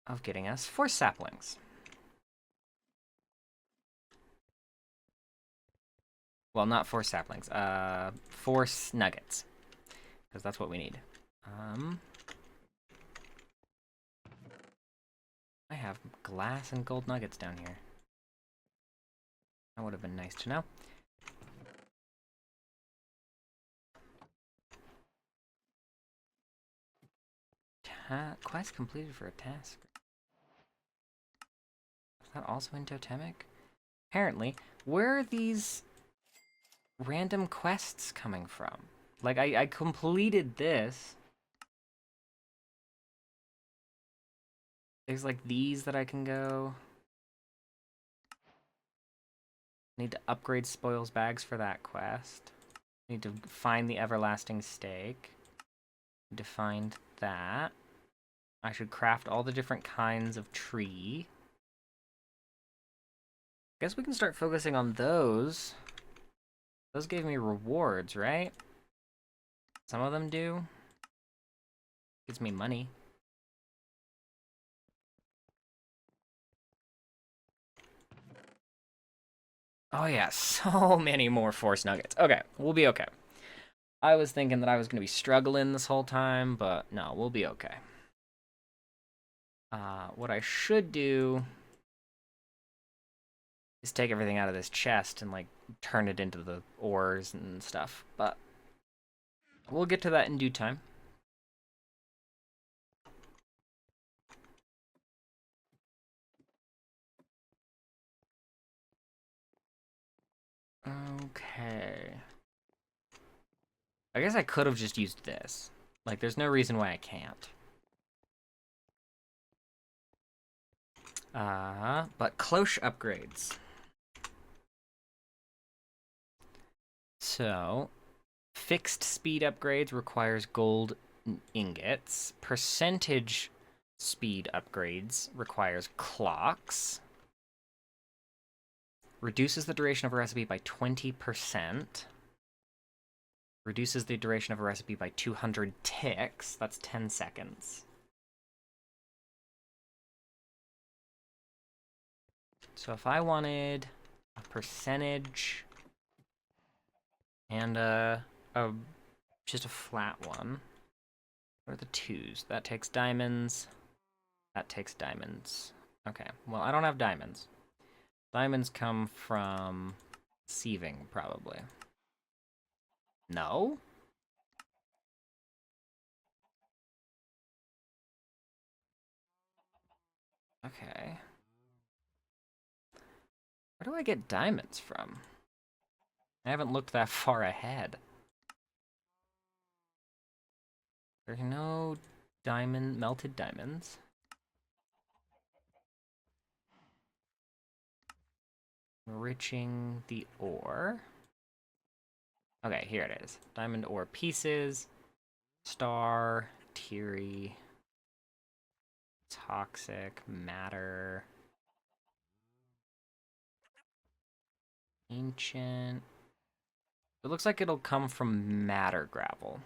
of getting us force saplings. Well, not force saplings, force nuggets, because that's what we need. I have glass and gold nuggets down here. That would have been nice to know. Quest completed for a task. Is that also in totemic? Apparently. Where are these random quests coming from? Like, I completed this. There's like these that I can go. Need to upgrade spoils bags for that quest. Need to find the everlasting stake. Need to find that. I should craft all the different kinds of tree. Guess we can start focusing on those. Those gave me rewards, right? Some of them do. Gives me money. Oh yeah, so many more force nuggets. Okay, we'll be okay. I was thinking that I was going to be struggling this whole time, but no, we'll be okay. What I should do is take everything out of this chest and, like, turn it into the ores and stuff, but we'll get to that in due time. Okay. I guess I could have just used this. Like, there's no reason why I can't. But cloche upgrades. So, fixed speed upgrades requires gold ingots. Percentage speed upgrades requires clocks. Reduces the duration of a recipe by 20%. Reduces the duration of a recipe by 200 ticks. That's 10 seconds. So if I wanted a percentage and just a flat one, what are the twos? That takes diamonds. That takes diamonds. Okay, well, I don't have diamonds. Diamonds come from sieving, probably. No? Okay. Where do I get diamonds from? I haven't looked that far ahead. There's no melted diamonds. Enriching the ore. Okay, here it is. Diamond ore pieces. Star, teary, toxic, matter, ancient. It looks like it'll come from matter gravel.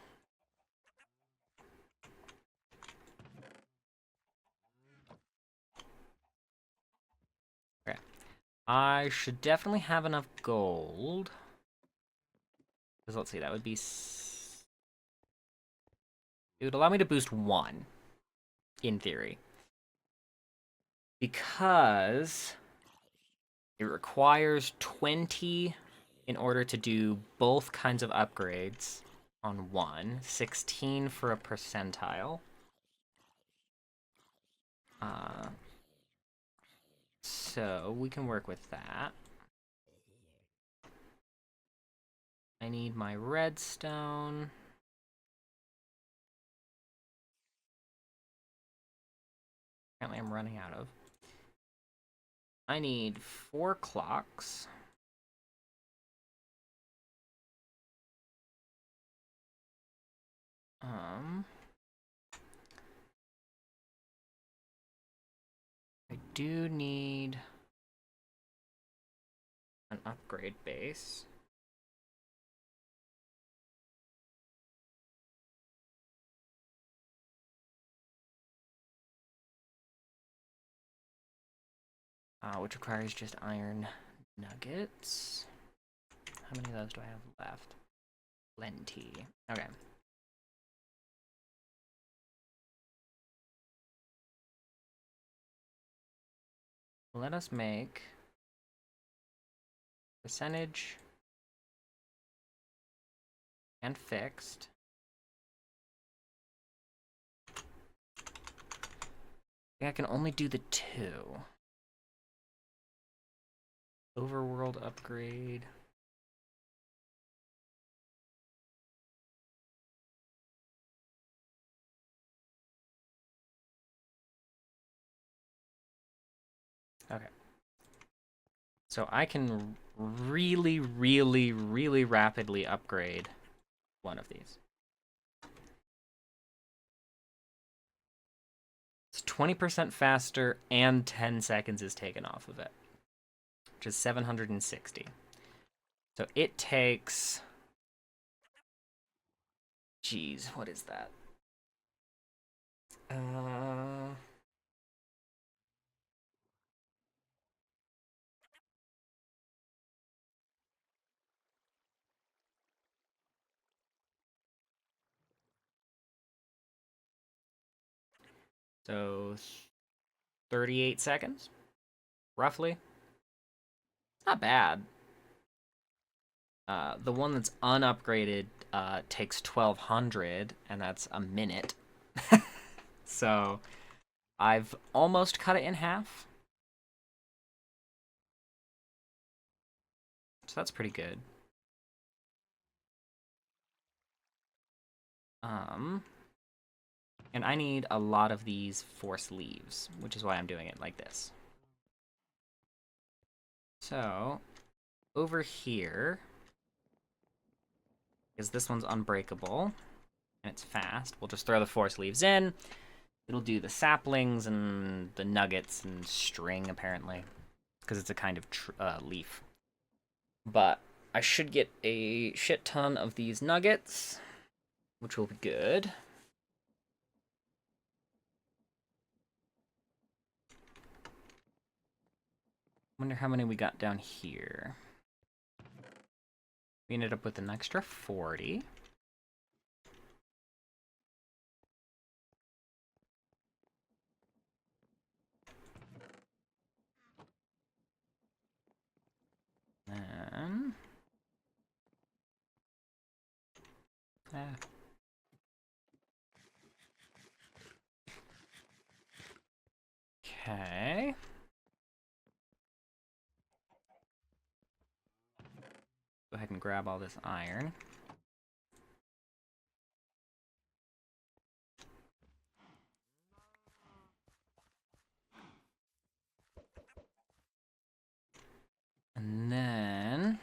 Okay. I should definitely have enough gold. Because let's see, that would be... It would allow me to boost 1, in theory. Because it requires 20 in order to do both kinds of upgrades on 1. 16 for a percentile. So we can work with that. I need my redstone. Apparently I'm running out of. I need 4 clocks. I do need an upgrade base. Which requires just iron nuggets. How many of those do I have left? Plenty. Okay. Let us make percentage and fixed. I think I can only do the 2. Overworld upgrade. Okay. So I can really, really, really rapidly upgrade one of these. It's 20% faster and 10 seconds is taken off of it, which is 760. So it takes... Geez, what is that? So 38 seconds, roughly. Not bad. The one that's unupgraded takes 1200, and that's a minute. So I've almost cut it in half. So that's pretty good. And I need a lot of these force leaves, which is why I'm doing it like this. So, over here, because this one's unbreakable, and it's fast, we'll just throw the force leaves in. It'll do the saplings and the nuggets and string, apparently, because it's a kind of leaf. But I should get a shit ton of these nuggets, which will be good. Wonder how many we got down here. We ended up with an extra 40. And... Okay. grab all this iron. And then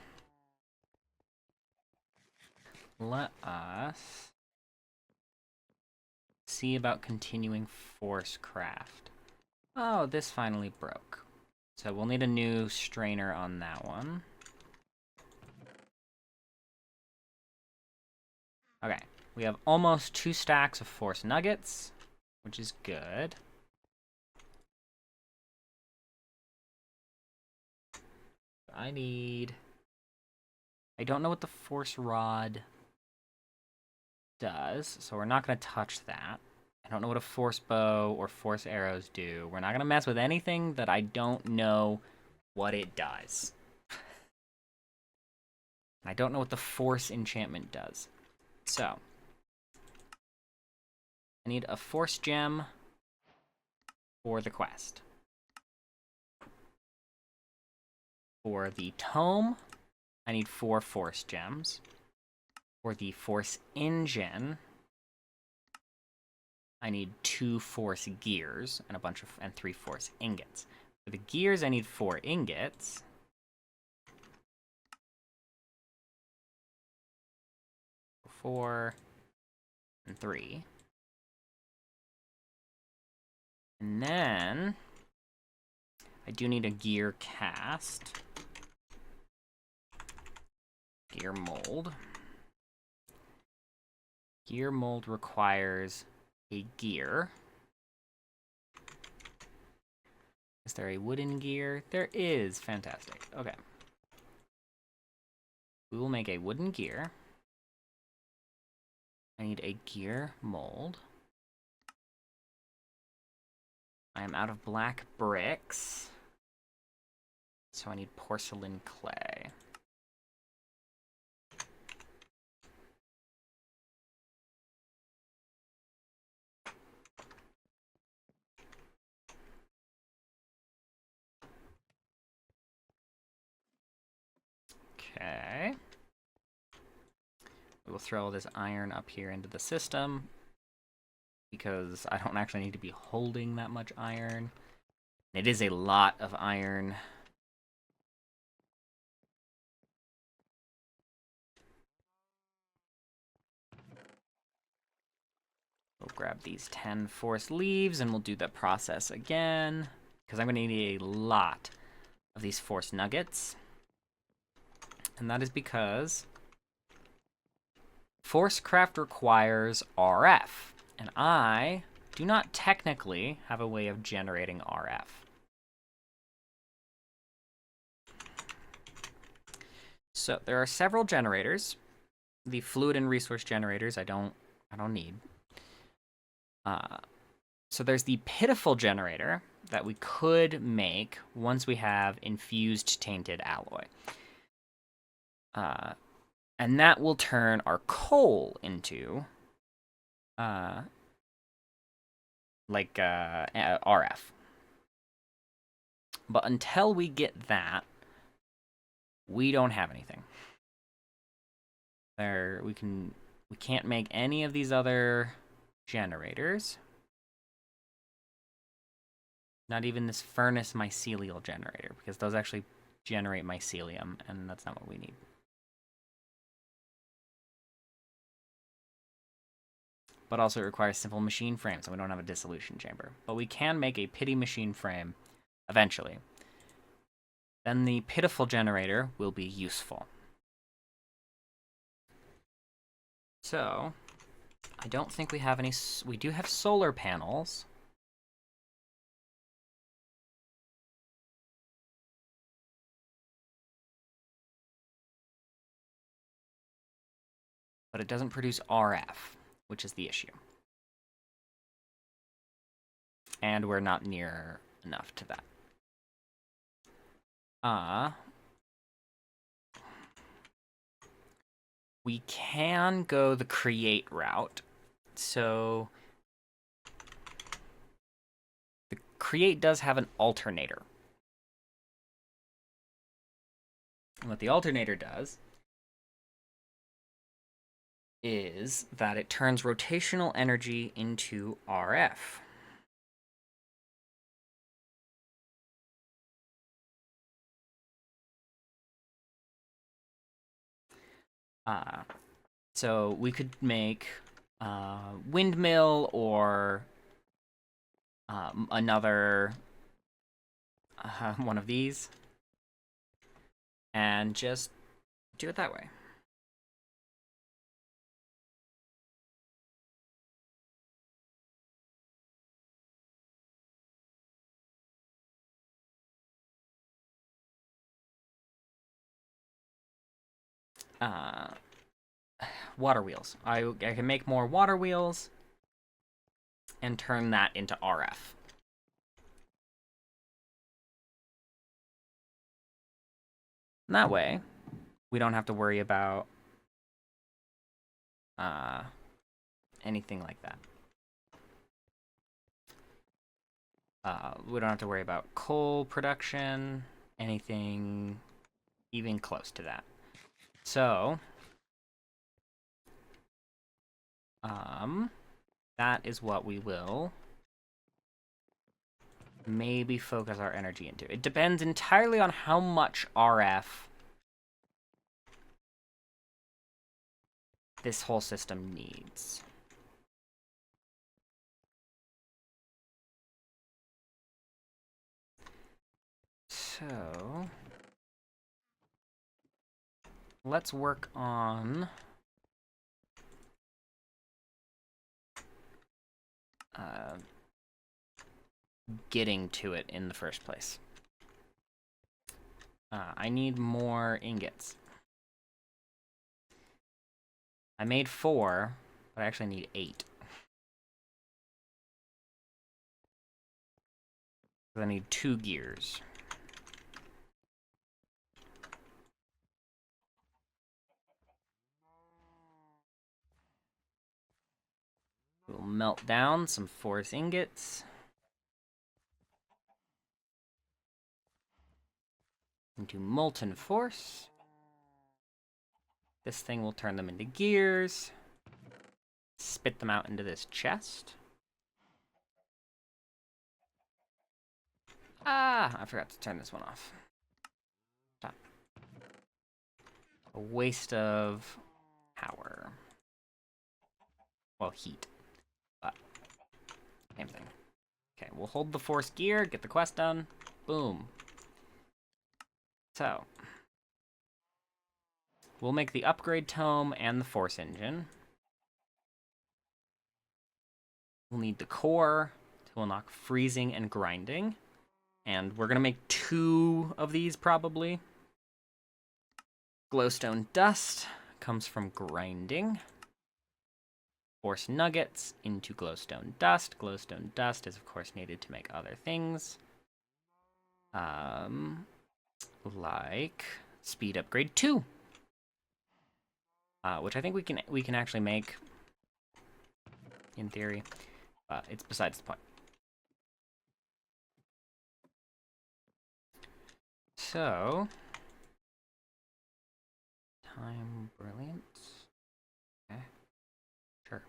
let us see about continuing Forcecraft. Oh, this finally broke. So we'll need a new strainer on that one. Okay, we have almost 2 stacks of Force Nuggets, which is good. I don't know what the Force Rod does, so we're not going to touch that. I don't know what a Force Bow or Force Arrows do. We're not going to mess with anything that I don't know what it does. I don't know what the Force enchantment does. So, I need a Force Gem for the quest. For the Tome, I need 4 Force Gems. For the Force Engine, I need 2 Force Gears and 3 Force Ingots. For the Gears, I need 4 Ingots. Four and 3. And then I do need a gear cast. Gear mold. Gear mold requires a gear. Is there a wooden gear? There is. Fantastic. Okay. We will make a wooden gear. I need a gear mold. I am out of black bricks, so I need porcelain clay. Okay. We will throw this iron up here into the system, because I don't actually need to be holding that much iron. It is a lot of iron. We'll grab these 10 forest leaves and we'll do the process again, because I'm going to need a lot of these force nuggets. And that is because Forcecraft requires RF, and I do not technically have a way of generating RF. So there are several generators. The fluid and resource generators I don't need. So there's the pitiful generator that we could make once we have infused tainted alloy. And that will turn our coal into RF. But until we get that, we don't have anything. We can't make any of these other generators. Not even this furnace mycelial generator, because those actually generate mycelium, and that's not what we need. But also it requires simple machine frames, so we don't have a dissolution chamber. But we can make a pity machine frame eventually. Then the pitiful generator will be useful. So, I don't think we have any... We do have solar panels. But it doesn't produce RF, which is the issue. And we're not near enough to that. We can go the create route. So the create does have an alternator. And what the alternator does is that it turns rotational energy into RF. So we could make a windmill or another one of these and just do it that way. Water wheels. I can make more water wheels and turn that into RF. And that way, we don't have to worry about anything like that. We don't have to worry about coal production, anything even close to that. So, that is what we will maybe focus our energy into. It depends entirely on how much RF this whole system needs. So, let's work on getting to it in the first place. I need more ingots. I made 4, but I actually need 8. I need 2 gears. We'll melt down some force ingots into molten force. This thing will turn them into gears. Spit them out into this chest. I forgot to turn this one off. Stop. A waste of power. Well, heat. But, same thing. Okay, we'll hold the force gear, get the quest done. Boom. So, we'll make the upgrade tome and the force engine. We'll need the core to unlock freezing and grinding. And we're going to make 2 of these, probably. Glowstone dust comes from grinding. Force nuggets into glowstone dust. Glowstone dust is, of course, needed to make other things. Like speed upgrade 2. Which I think we can actually make, in theory. But it's besides the point. So, time brilliance. Okay, sure.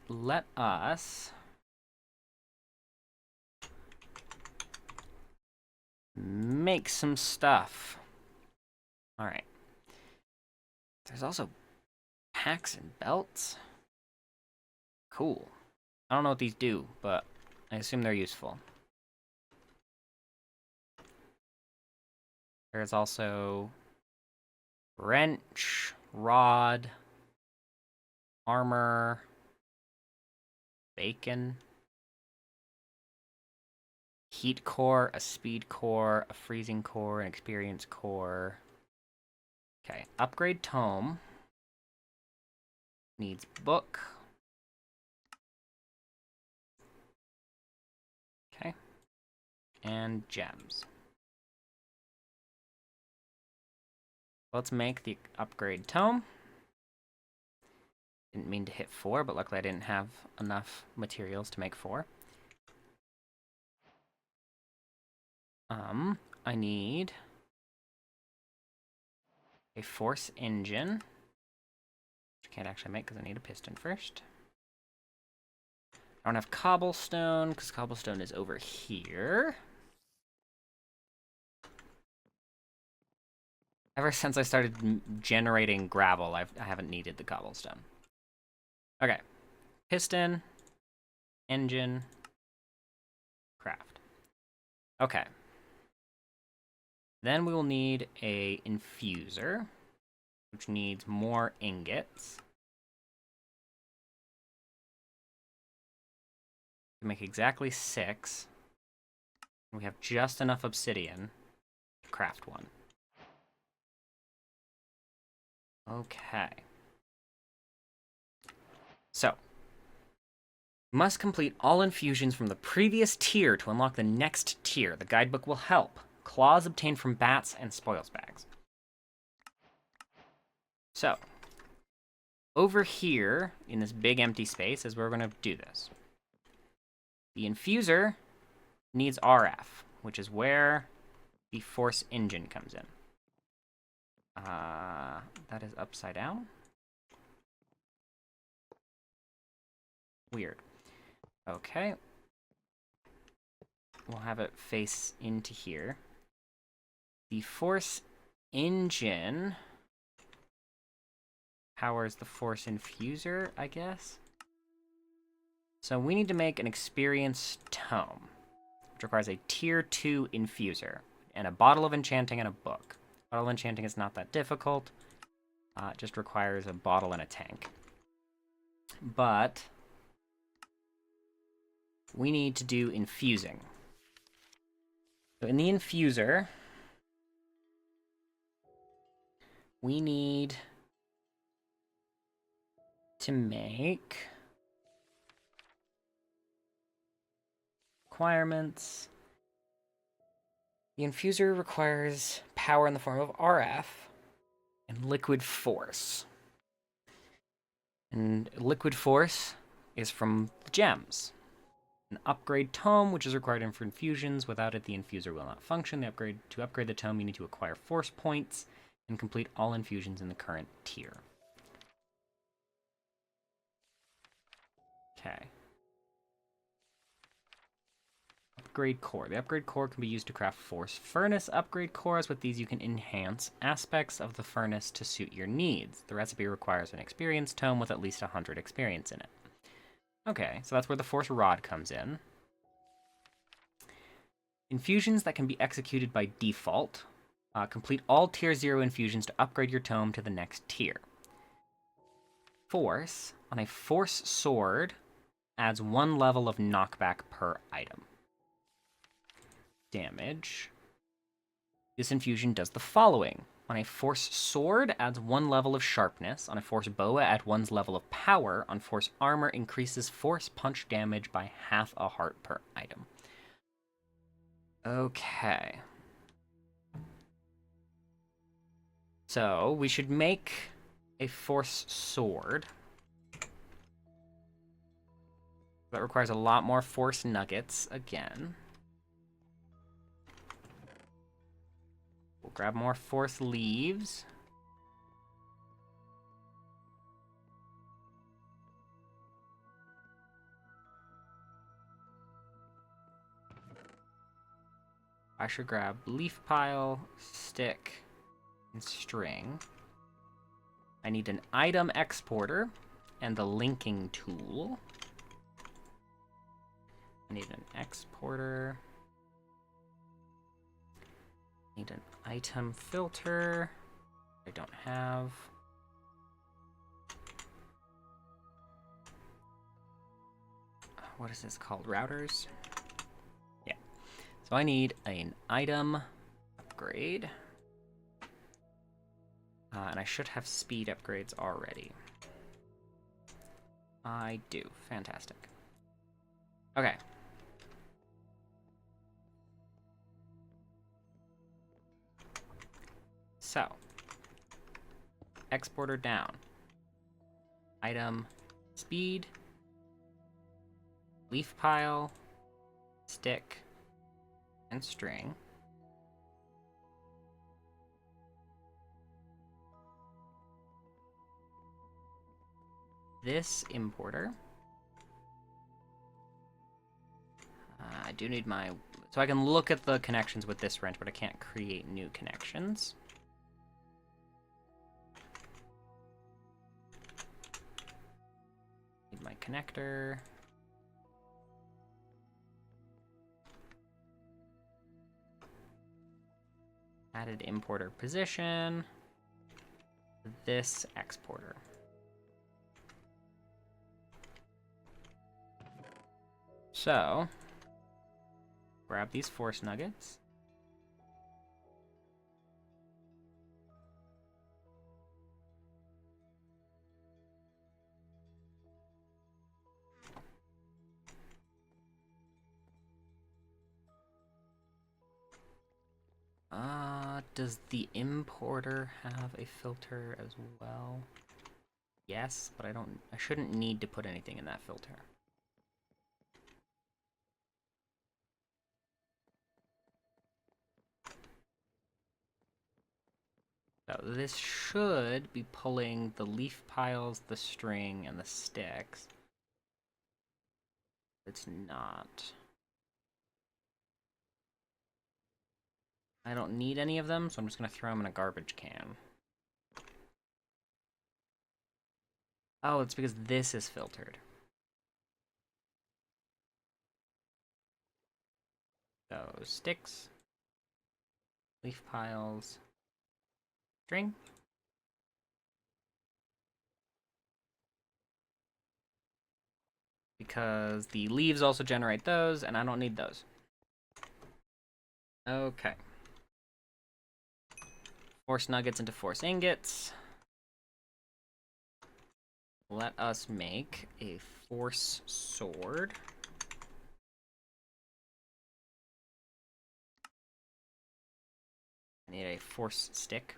Let us make some stuff. All right. There's also packs and belts. Cool. I don't know what these do, but I assume they're useful. There's also wrench, rod, armor, bacon, heat core, a speed core, a freezing core, an experience core. Okay, upgrade tome needs book. Okay, and gems. Let's make the upgrade tome. Didn't mean to hit 4, but luckily I didn't have enough materials to make 4. I need a force engine. can't actually make because I need a piston first. I don't have cobblestone because cobblestone is over here. Ever since I started generating gravel, I haven't needed the cobblestone. Okay. Piston, engine, craft. Okay. Then we will need a infuser, which needs more ingots. We make exactly 6. We have just enough obsidian to craft one. Okay. So, must complete all infusions from the previous tier to unlock the next tier. The guidebook will help. Claws obtained from bats and spoils bags. So, over here in this big empty space is where we're going to do this. The infuser needs RF, which is where the force engine comes in. That is upside down. Weird. Okay. We'll have it face into here. The force engine powers the force infuser, I guess. So we need to make an experience tome, which requires a tier 2 infuser, and a bottle of enchanting and a book. Bottle of enchanting is not that difficult. It just requires a bottle and a tank. But we need to do infusing. So in the infuser, we need to make requirements. The infuser requires power in the form of RF and liquid force. And liquid force is from the gems. An upgrade tome, which is required for infusions. Without it, the infuser will not function. To upgrade the tome, you need to acquire force points and complete all infusions in the current tier. Okay. Upgrade core. The upgrade core can be used to craft force furnace upgrade cores. With these, you can enhance aspects of the furnace to suit your needs. The recipe requires an experience tome with at least 100 experience in it. Okay, so that's where the force rod comes in. Infusions that can be executed by default. Complete all tier 0 infusions to upgrade your tome to the next tier. Force on a force sword adds 1 level of knockback per item. Damage. This infusion does the following. On a force sword, adds 1 level of sharpness. On a force boa, add 1 level of power. On force armor, increases force punch damage by half a heart per item. Okay. So, we should make a force sword. That requires a lot more force nuggets again. We'll grab more force leaves. I should grab leaf pile, stick, and string. I need an item exporter and the linking tool. I need an exporter. Need an item filter. I don't have. What is this called? Routers? Yeah. So I need an item upgrade. And I should have speed upgrades already. I do. Fantastic. Okay. So, exporter down. Item, speed, leaf pile, stick, and string. this importer. I do need my... So I can look at the connections with this wrench, but I can't create new connections. Need my connector. Added importer position. This exporter. So, grab these force nuggets. Does the importer have a filter as well? Yes, but I shouldn't need to put anything in that filter. So this should be pulling the leaf piles, the string, and the sticks. It's not. I don't need any of them, so I'm just going to throw them in a garbage can. Oh, it's because this is filtered. So, sticks, leaf piles, string. Because the leaves also generate those, and I don't need those. Okay. Force nuggets into force ingots. Let us make a force sword. I need a force stick.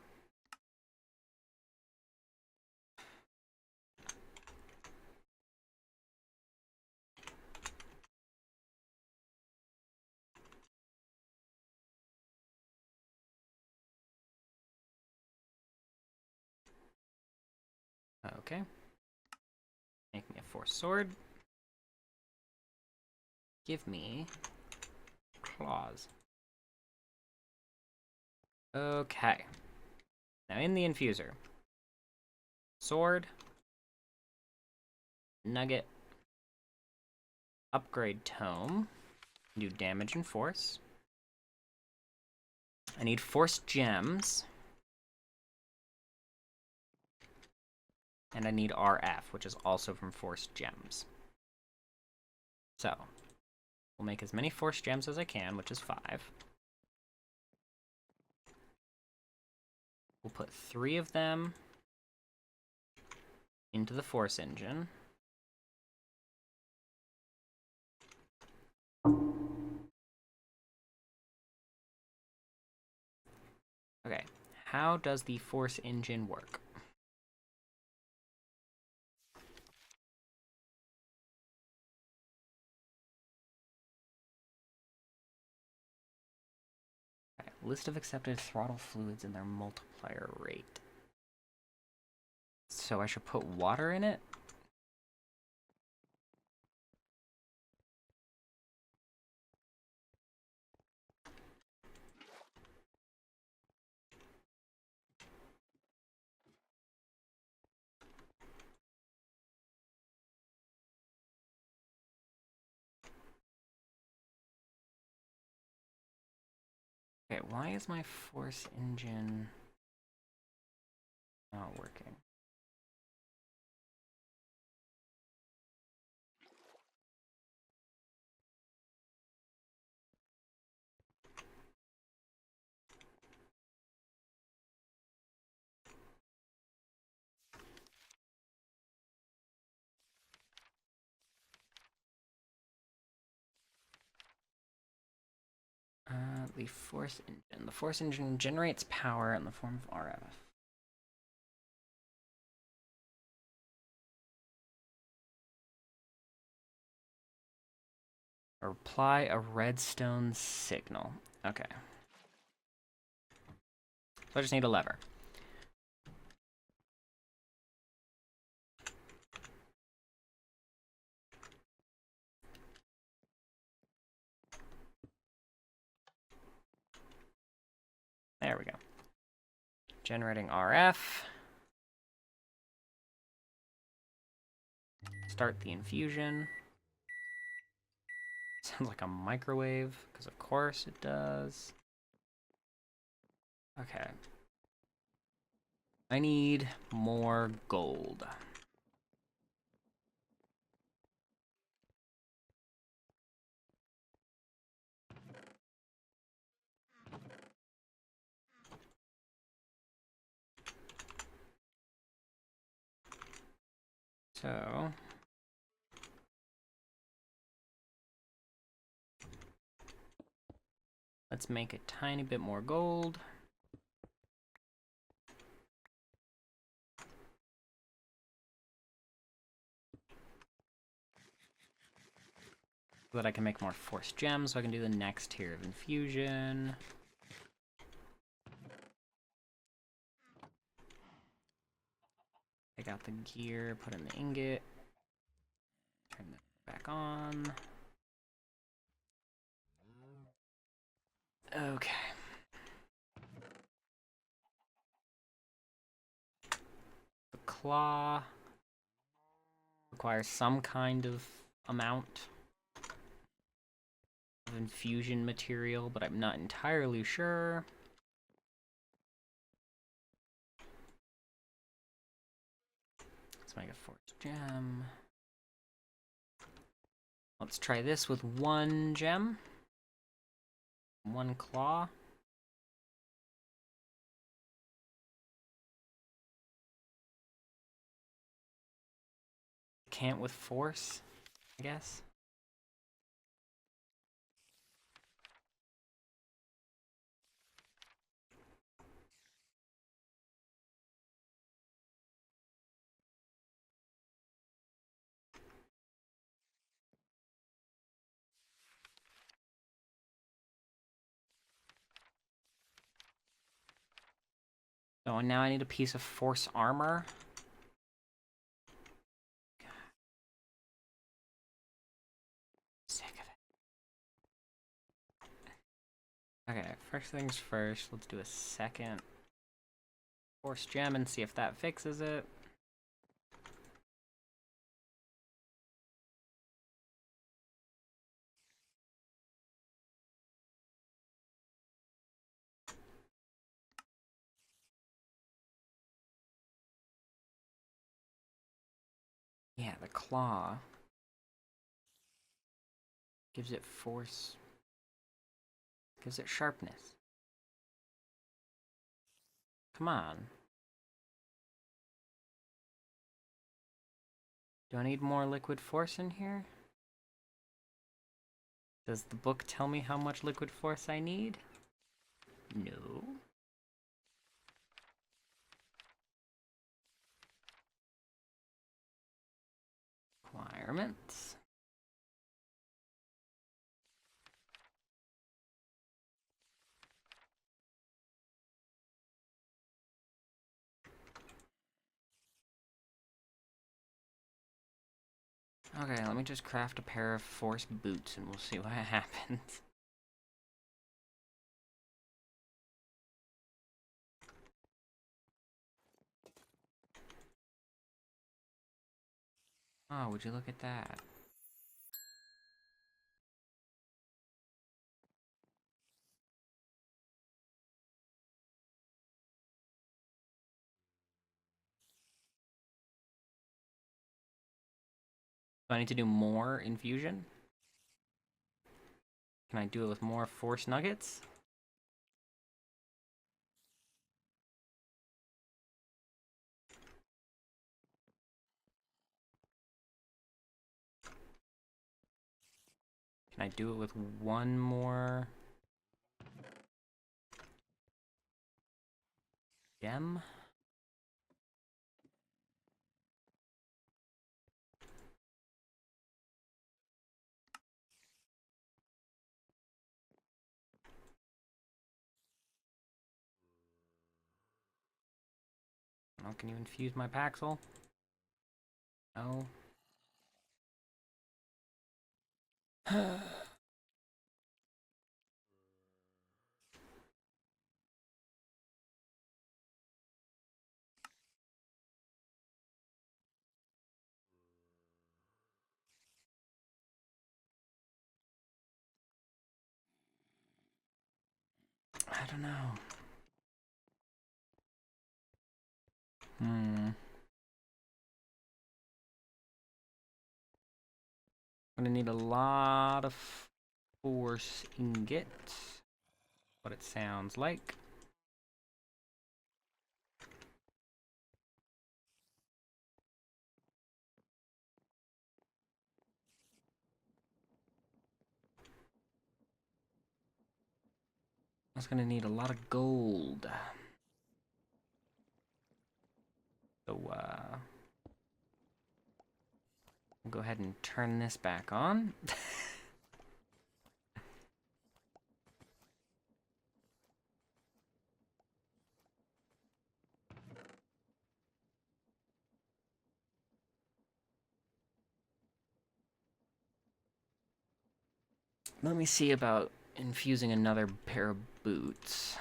Okay. Making a force sword. Give me claws. Okay. Now in the infuser. Sword. Nugget. Upgrade tome. Do damage and force. I need force gems. And I need RF, which is also from force gems. So, we'll make as many force gems as I can, which is 5. We'll put 3 of them into the force engine. Okay, how does the force engine work? Okay, list of accepted throttle fluids and their multiplier rate. So I should put water in it? Okay, why is my force engine not working? The force engine. The force engine generates power in the form of RF. Or apply a redstone signal. Okay. So I just need a lever. we go. Generating RF. Start the infusion. Sounds like a microwave, because of course it does. Okay. I need more gold. So let's make a tiny bit more gold. So that I can make more force gems, so I can do the next tier of infusion. Take out the gear, put in the ingot. Turn that back on. Okay. The claw requires some kind of amount of infusion material, but I'm not entirely sure. Let's make a force gem. Let's try this with 1 gem. 1 claw. Can't with force, I guess. Oh, and now I need a piece of force armor. Sick of it. Okay, first things first, let's do a second force gem and see if that fixes it. Yeah, the claw gives it force, gives it sharpness. Come on. Do I need more liquid force in here? Does the book tell me how much liquid force I need? No. Requirements. Okay, let me just craft a pair of force boots and we'll see what happens. Oh, would you look at that? Do I need to do more infusion? Can I do it with more force nuggets? Can I do it with 1 more gem? Oh, can you infuse my Paxel? No. don't know. I'm gonna need a lot of force ingots. What it sounds like. I was gonna need a lot of gold. So, we'll go ahead and turn this back on. Let me see about infusing another pair of boots.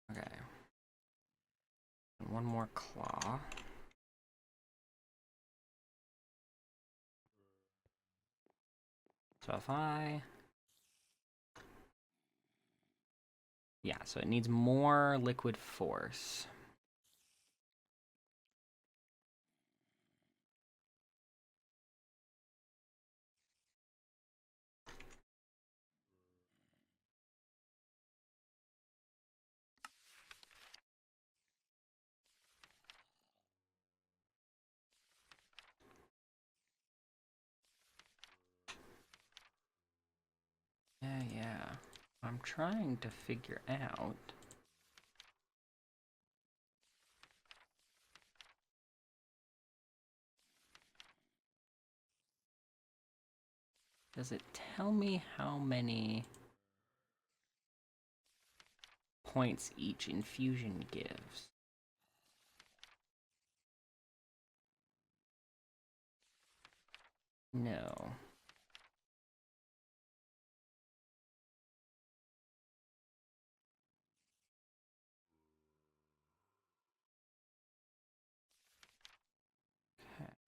Okay. And one more claw. So if I... Yeah, so it needs more liquid force. Yeah. I'm trying to figure out... Does it tell me how many points each infusion gives? No.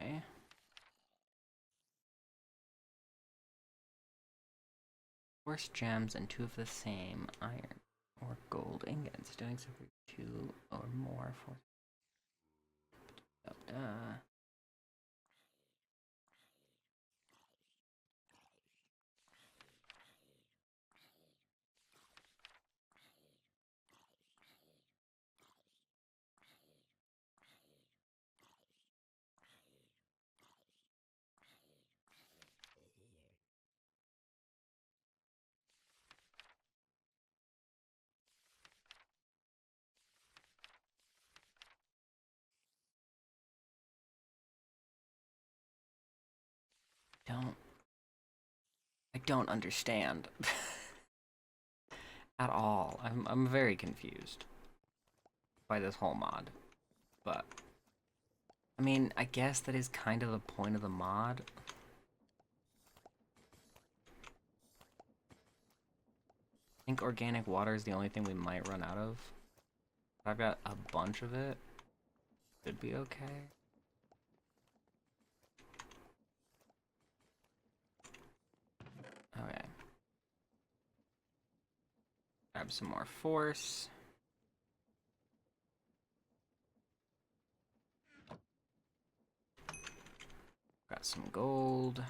Okay. Force gems and 2 of the same iron or gold ingots. Doing so for 2 or more for... I don't understand at all. I'm very confused by this whole mod. But I mean, I guess that is kind of the point of the mod. I think organic water is the only thing we might run out of. I've got a bunch of it. Should be okay. Okay. Grab some more force. Got some gold.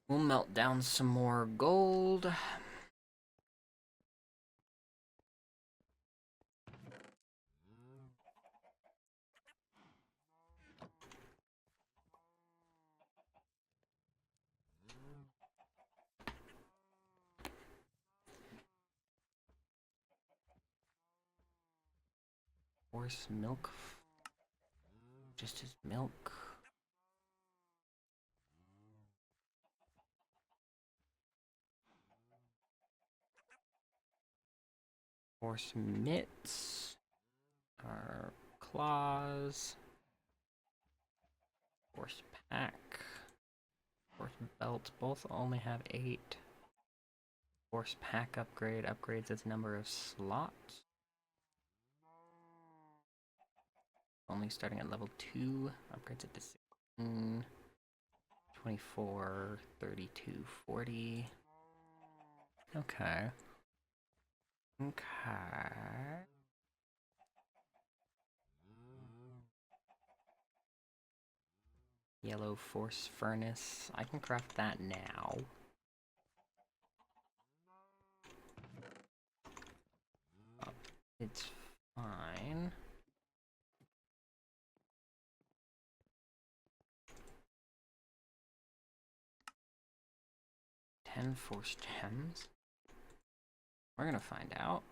We'll melt down some more gold. Force milk. Just as milk. Force mitts. our claws. Force pack. Force belt. Both only have 8. Force pack upgrade upgrades its number of slots. Only starting at level 2. Upgrades it to 16. 24, 32, 40. Okay. Okay. Yellow force furnace. I can craft that now. It's fine. Ten force gems. We're gonna find out.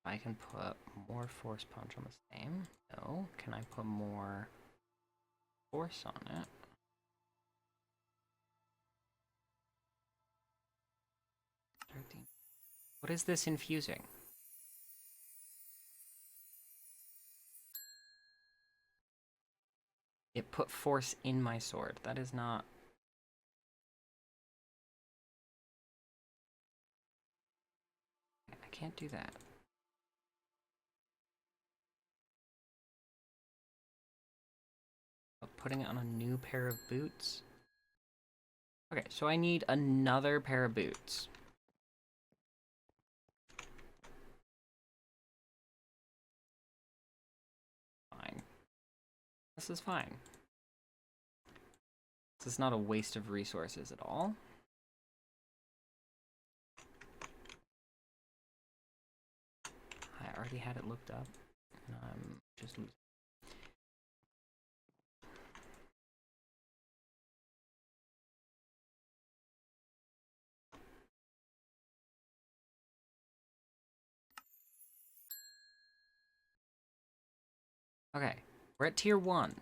I can put more force punch on the same. No. Can I put more force on it? What is this infusing? It put force in my sword. That is not... I can't do that. But putting it on a new pair of boots? Okay, so I need another pair of boots. Fine. This is fine. This is not a waste of resources at all. I already had it looked up. And I'm just losing. Okay, we're at tier 1.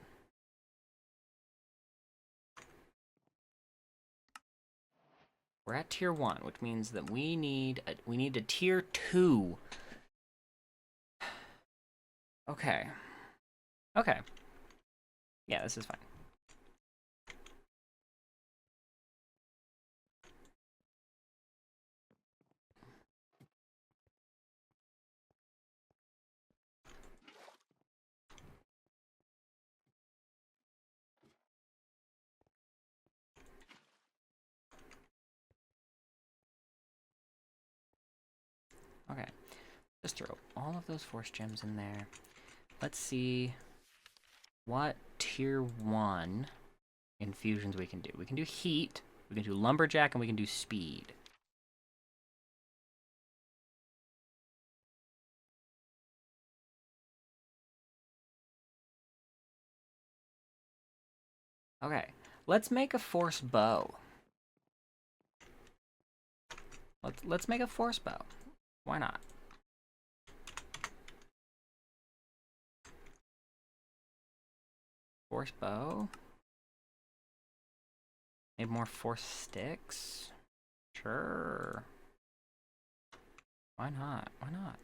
We're at tier 1, which means that we need a tier 2. Okay. Okay. Yeah, this is fine. Okay. Just throw all of those force gems in there. Let's see what tier 1 infusions we can do. We can do heat, we can do lumberjack, and we can do speed. Okay, let's make a force bow. Let's make a force bow. Why not? Force bow. Maybe more force sticks. Sure. Why not? Why not?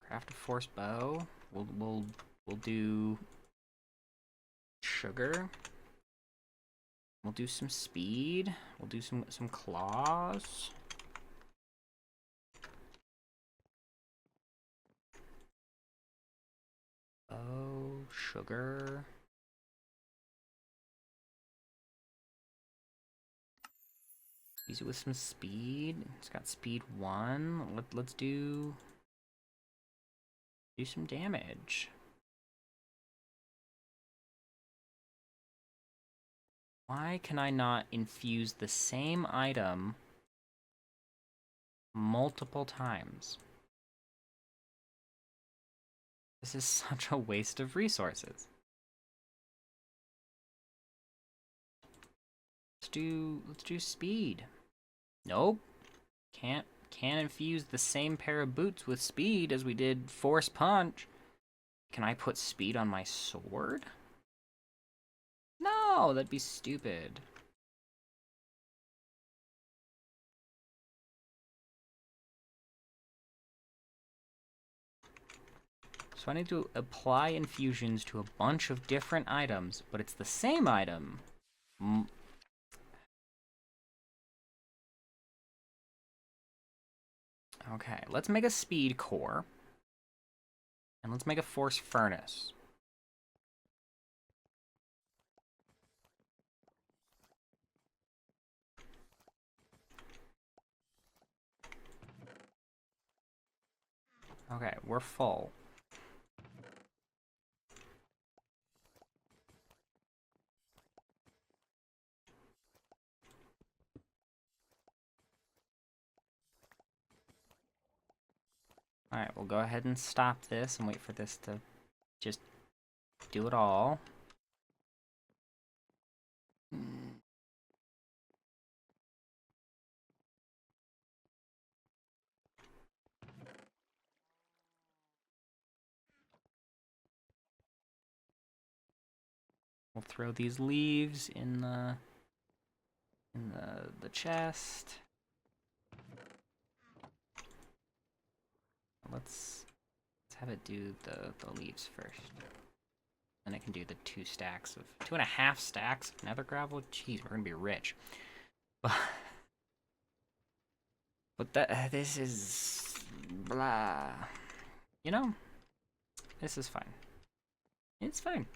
Craft a force bow. We'll do sugar. We'll do some speed. We'll do some claws. Oh, sugar. Use it with some speed. It's got speed 1. Let's do some damage. Why can I not infuse the same item multiple times? This is such a waste of resources. Let's do speed. Nope. Can't infuse the same pair of boots with speed as we did force punch. Can I put speed on my sword? No, that'd be stupid. So I need to apply infusions to a bunch of different items, but it's the same item. Okay, let's make a speed core. And let's make a force furnace. Okay, we're full. Alright, we'll go ahead and stop this and wait for this to just do it all. We'll throw these leaves in the chest. Let's have it do the leaves first. Then it can do the 2.5 stacks of nether gravel. Jeez, we're gonna be rich. But this is blah. You know, this is fine. It's fine.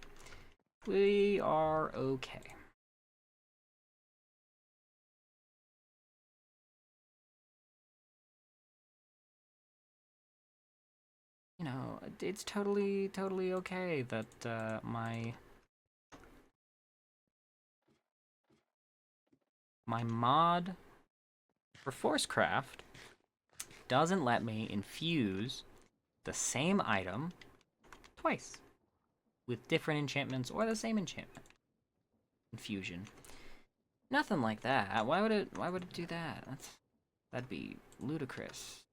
We are okay. You know, it's totally okay that my mod for Forcecraft doesn't let me infuse the same item twice with different enchantments or the same enchantment infusion. Nothing like that. Why would it do that? That'd be ludicrous.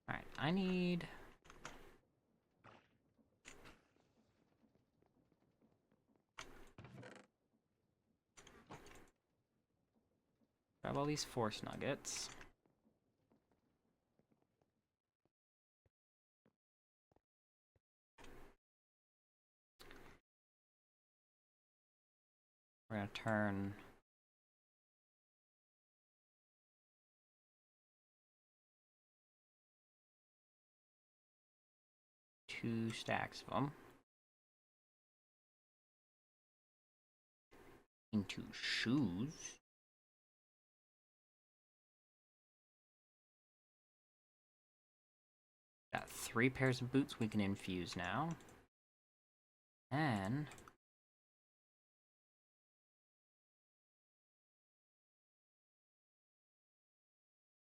Alright, I need... grab all these force nuggets. We're gonna turn... 2 stacks of them into shoes. Got 3 pairs of boots we can infuse now. And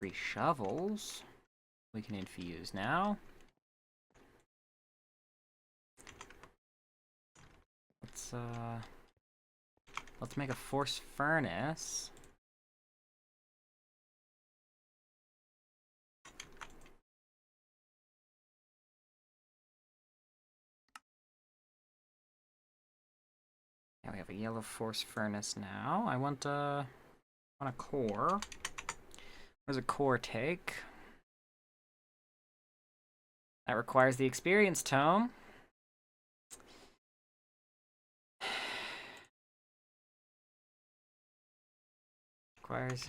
3 shovels we can infuse now. Let's make a force furnace. Yeah, we have a yellow force furnace now. I want a core. What does a core take? That requires the experience tome.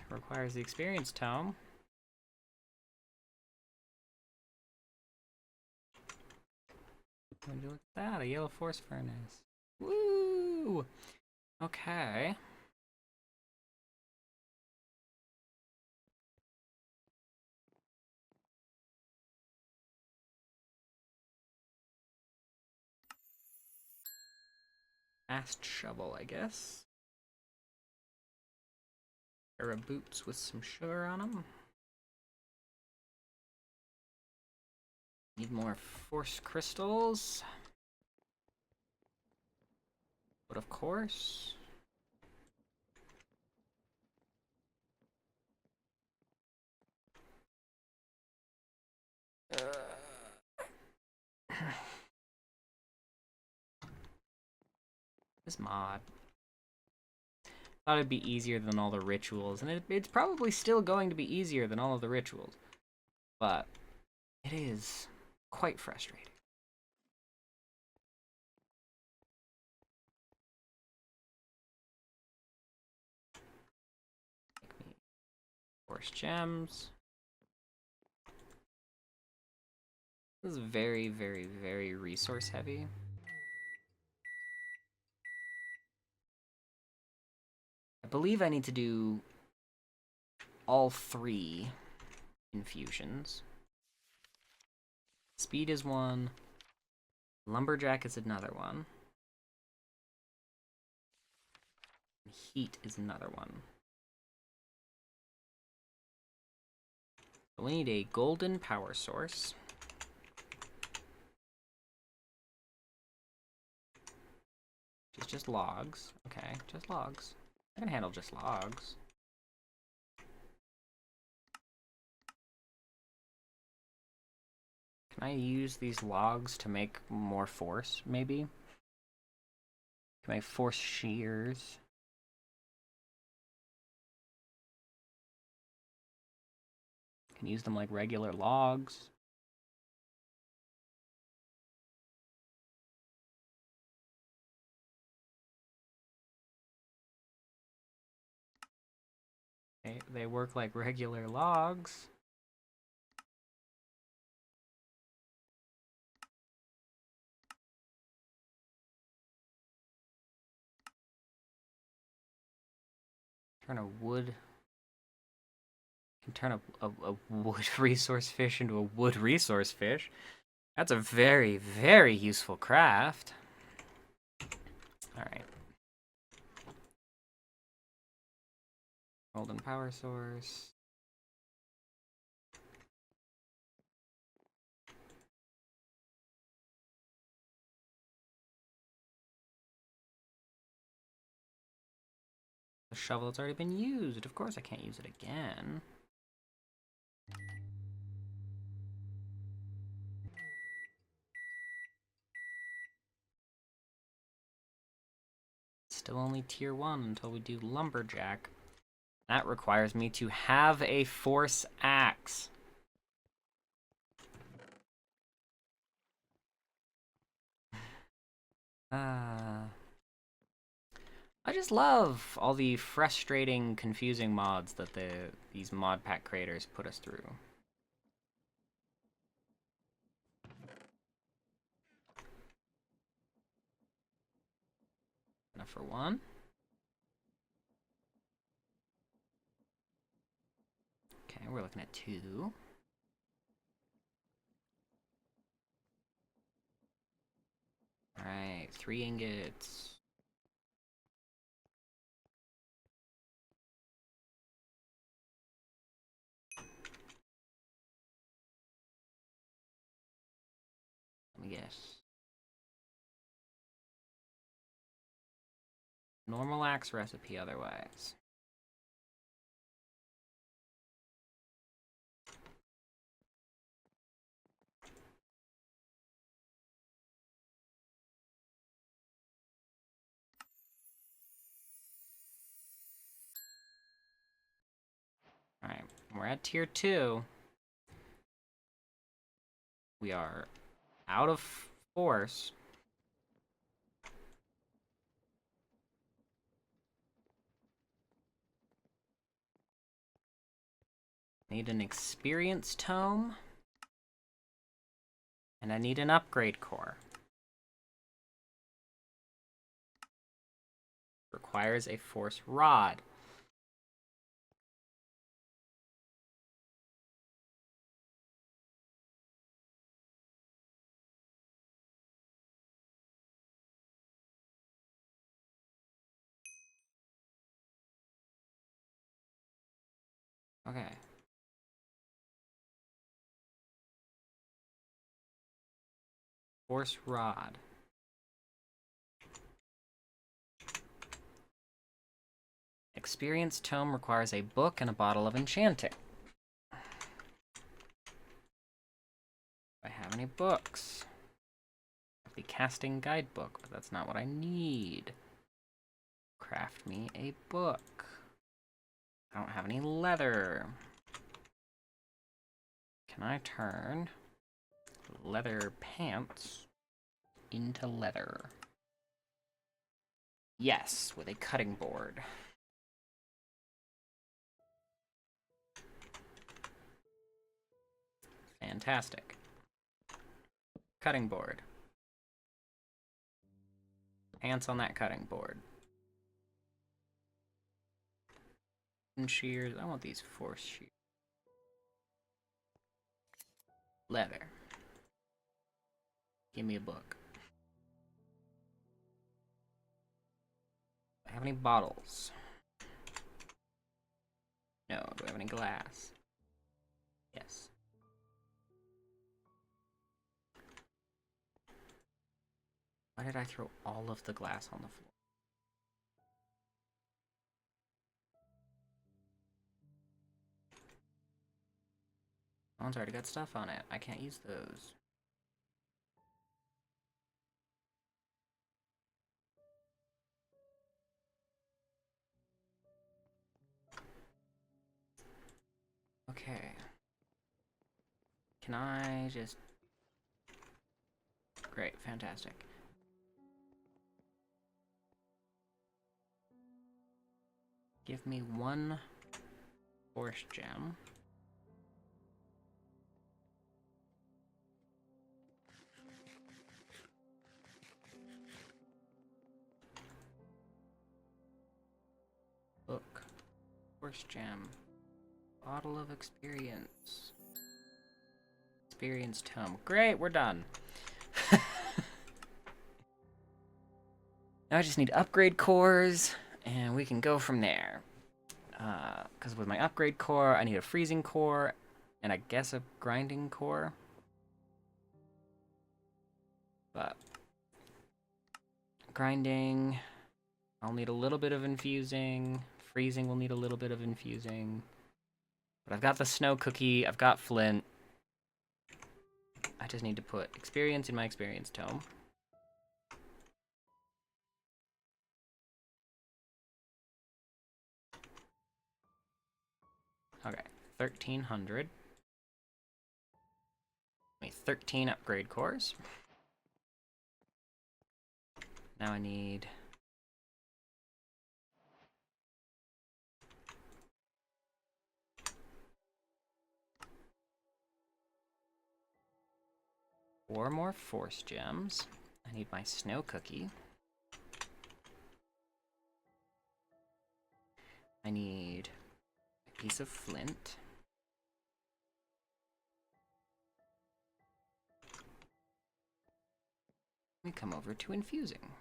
Requires the experience tome. Look at that, a yellow force furnace. Woo! Okay. Fast shovel, I guess. Pair of boots with some sugar on them. Need more force crystals. But of course. This mod. Thought it'd be easier than all the rituals, and it's probably still going to be easier than all of the rituals. But it is quite frustrating. Force gems. This is very, very, very resource heavy. I believe I need to do all 3 infusions. Speed is one. Lumberjack is another one. Heat is another one. So we need a golden power source. It's just logs. Okay, just logs. I can handle just logs. Can I use these logs to make more force, maybe? Can I force shears? Can use them like regular logs. They work like regular logs. Turn a wood... Can turn a wood resource fish into a wood resource fish. That's a very, very useful craft. Alright. Golden power source. The shovel that's already been used. Of course I can't use it again. Still only tier 1 until we do lumberjack. That requires me to have a force axe. I just love all the frustrating, confusing mods that these mod pack creators put us through. Enough for 1. Okay, we're looking at 2. Alright, 3 ingots. Let me guess. Normal axe recipe otherwise. Alright, we're at tier 2. We are out of force. Need an experience tome. And I need an upgrade core. Requires a force rod. Okay. Force rod. Experience tome requires a book and a bottle of enchanting. Do I have any books? The casting guidebook, but that's not what I need. Craft me a book. I don't have any leather. Can I turn leather pants into leather? Yes, with a cutting board. Fantastic. Cutting board. Pants on that cutting board. And shears. I want these force shears. Leather. Give me a book. Do I have any bottles? No. Do I have any glass? Yes. Why did I throw all of the glass on the floor? That one's already got stuff on it. I can't use those. Okay. Can I just... Great, fantastic. Give me one force gem. Book. Force gem. Bottle of experience. Experience tome. Great, we're done. Now I just need upgrade cores, and we can go from there. Because with my upgrade core, I need a freezing core, and I guess a grinding core. But grinding, I'll need a little bit of infusing. Freezing will need a little bit of infusing. But I've got the snow cookie, I've got flint. I just need to put experience in my experience tome. Okay, 1300. Wait, 13 upgrade cores. Now I need... four more force gems. I need my snow cookie. I need a piece of flint. Let me come over to infusing.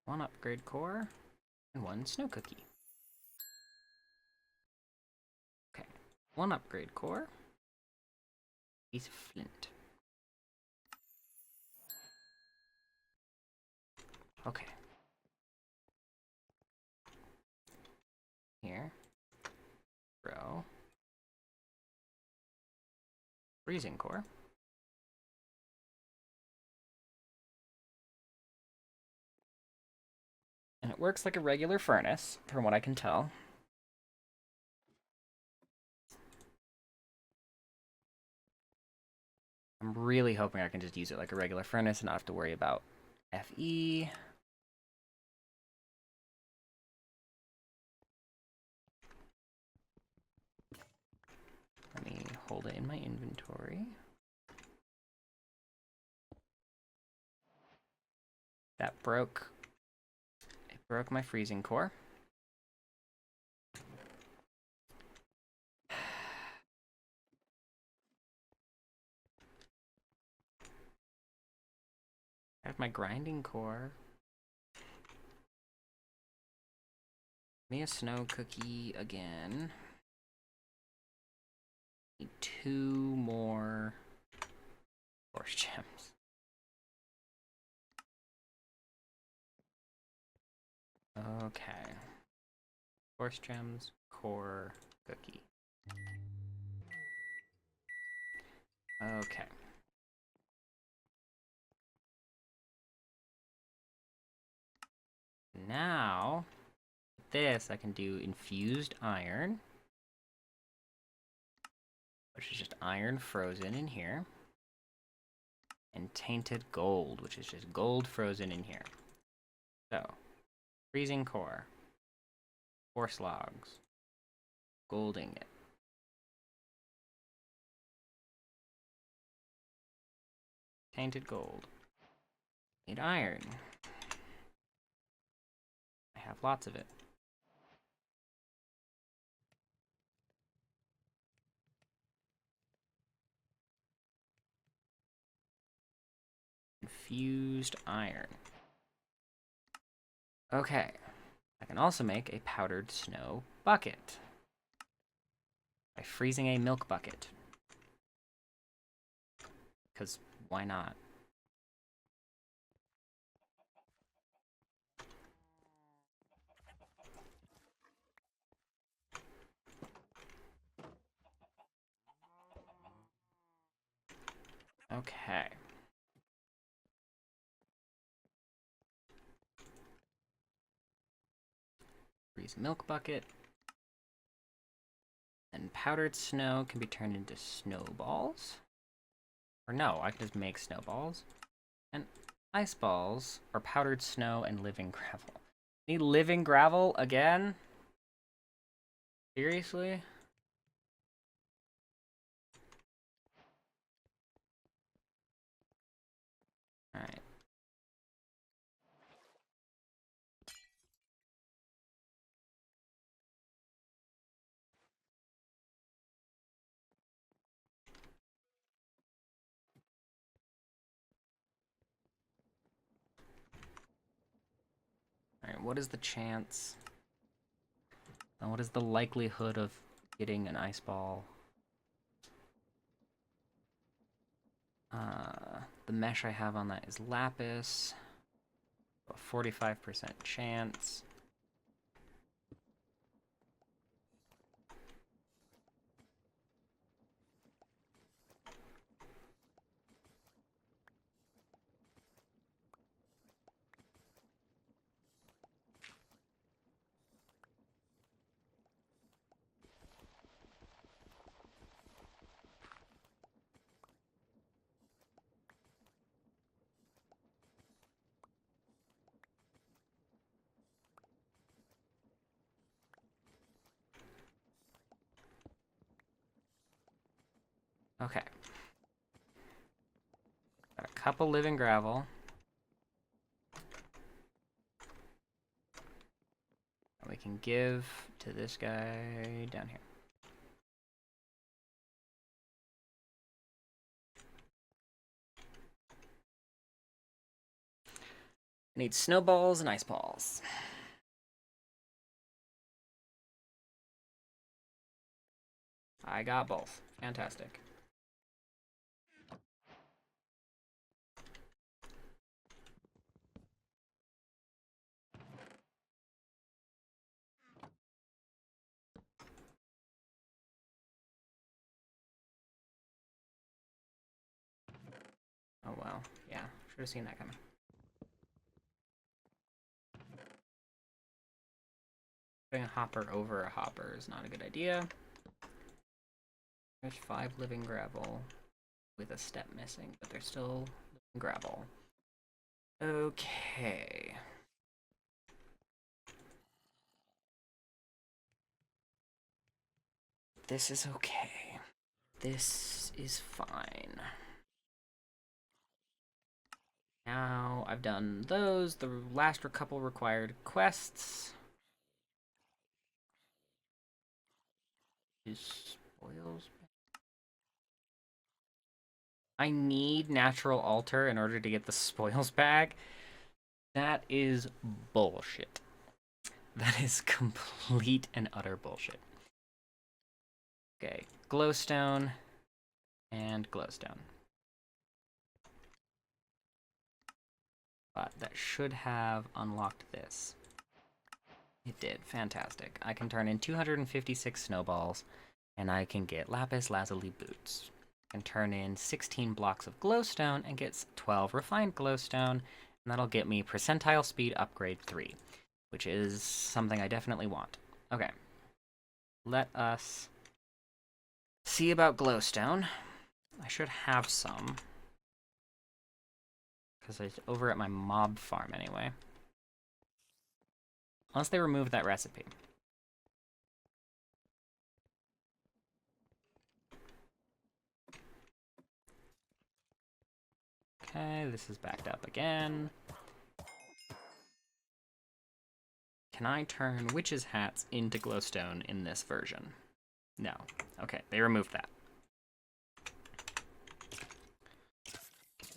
One upgrade core and one snow cookie. Okay, one upgrade core. Piece of flint. Okay. Here. Row. Freezing core. And it works like a regular furnace, from what I can tell. I'm really hoping I can just use it like a regular furnace and not have to worry about FE. Let me hold it in my inventory. That broke. It broke my freezing core. I have my grinding core. Give me a snow cookie again. Need 2 more force gems. Okay. Force gems, core, cookie. Okay. Now, with this, I can do infused iron, which is just iron frozen in here, and tainted gold, which is just gold frozen in here. So, freezing core, force logs, gold ingot. Tainted gold. Need iron. I have lots of it. Infused iron. Okay. I can also make a powdered snow bucket by freezing a milk bucket. Because why not? Okay. Freeze milk bucket. And powdered snow can be turned into snowballs. Or no, I can just make snowballs. And ice balls are powdered snow and living gravel. Need living gravel again? Seriously? Alright. Alright, what is the chance? And what is the likelihood of getting an ice ball? The mesh I have on that is lapis. A 45% chance. Okay. Got a couple living gravel. We can give to this guy down here. I need snowballs and ice balls. I got both. Fantastic. Oh well, yeah, should have seen that coming. Putting a hopper over a hopper is not a good idea. There's 5 living gravel with a step missing, but they're still living gravel. Okay. This is okay. This is fine. Now I've done those. The last couple required quests. Is spoils. I need natural altar in order to get the spoils bag. That is bullshit. That is complete and utter bullshit. Okay, glowstone and glowstone. But that should have unlocked this. It did. Fantastic. I can turn in 256 snowballs, and I can get lapis lazuli boots. I can turn in 16 blocks of glowstone and get 12 refined glowstone, and that'll get me percentile speed upgrade 3, which is something I definitely want. Okay. Let us see about glowstone. I should have some, because it's over at my mob farm anyway. Unless they remove that recipe. Okay, this is backed up again. Can I turn witches' hats into glowstone in this version? No. Okay, they removed that.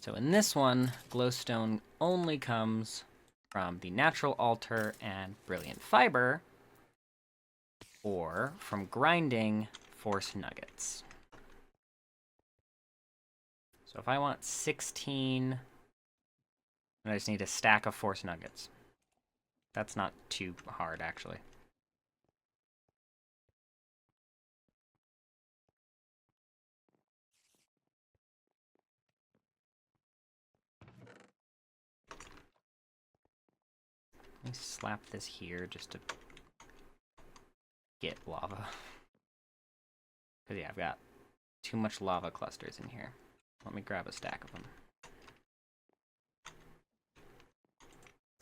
So in this one, glowstone only comes from the natural altar and brilliant fiber, or from grinding force nuggets. So if I want 16, I just need a stack of force nuggets. That's not too hard, actually. Let me slap this here just to get lava. Because, yeah, I've got too much lava clusters in here. Let me grab a stack of them.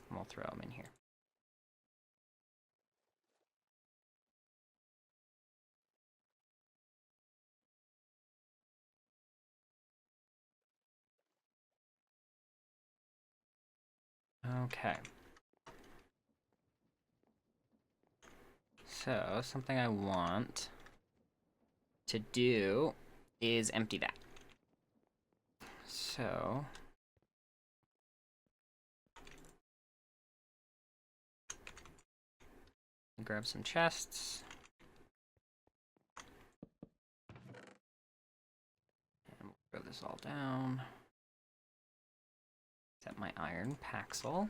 And we'll throw them in here. Okay. So, something I want to do is empty that. So, grab some chests. And we'll throw this all down. Set my iron paxel.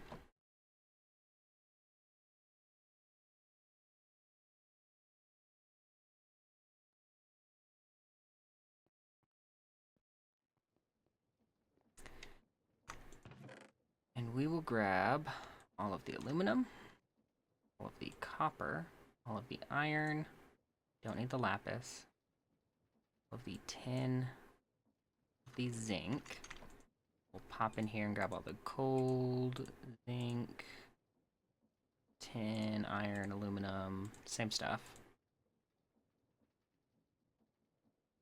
And we will grab all of the aluminum, all of the copper, all of the iron, don't need the lapis, all of the tin, all of the zinc. We'll pop in here and grab all the gold, zinc, tin, iron, aluminum, same stuff.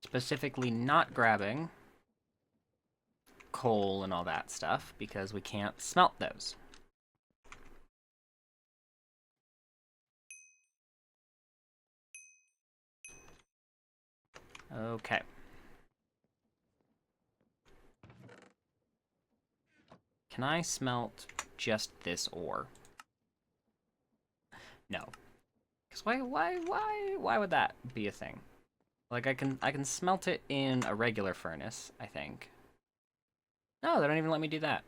Specifically not grabbing coal and all that stuff because we can't smelt those. Okay. Can I smelt just this ore? No. Because why would that be a thing? Like I can smelt it in a regular furnace, I think. No, they don't even let me do that.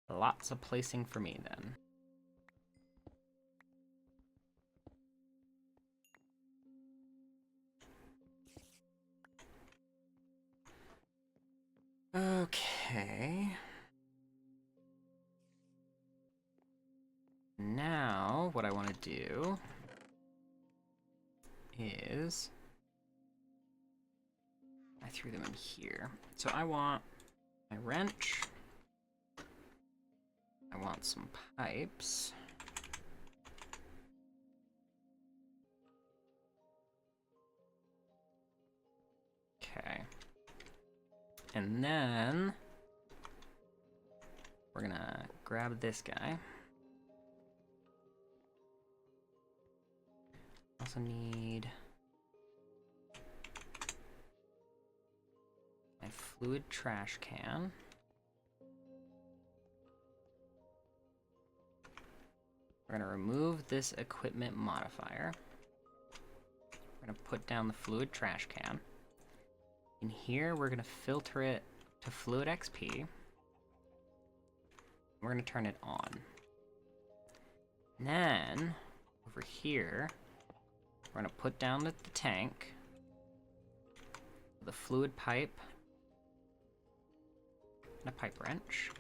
Lots of placing for me then. Okay. Now, what I want to do is I threw them in here. So I want my wrench. I want some pipes. Okay. And then we're gonna grab this guy. Also need fluid trash can. We're going to remove this equipment modifier. We're going to put down the fluid trash can. In here, we're going to filter it to fluid XP. We're going to turn it on. And then, over here, we're going to put down the tank, the fluid pipe, and a pipe wrench.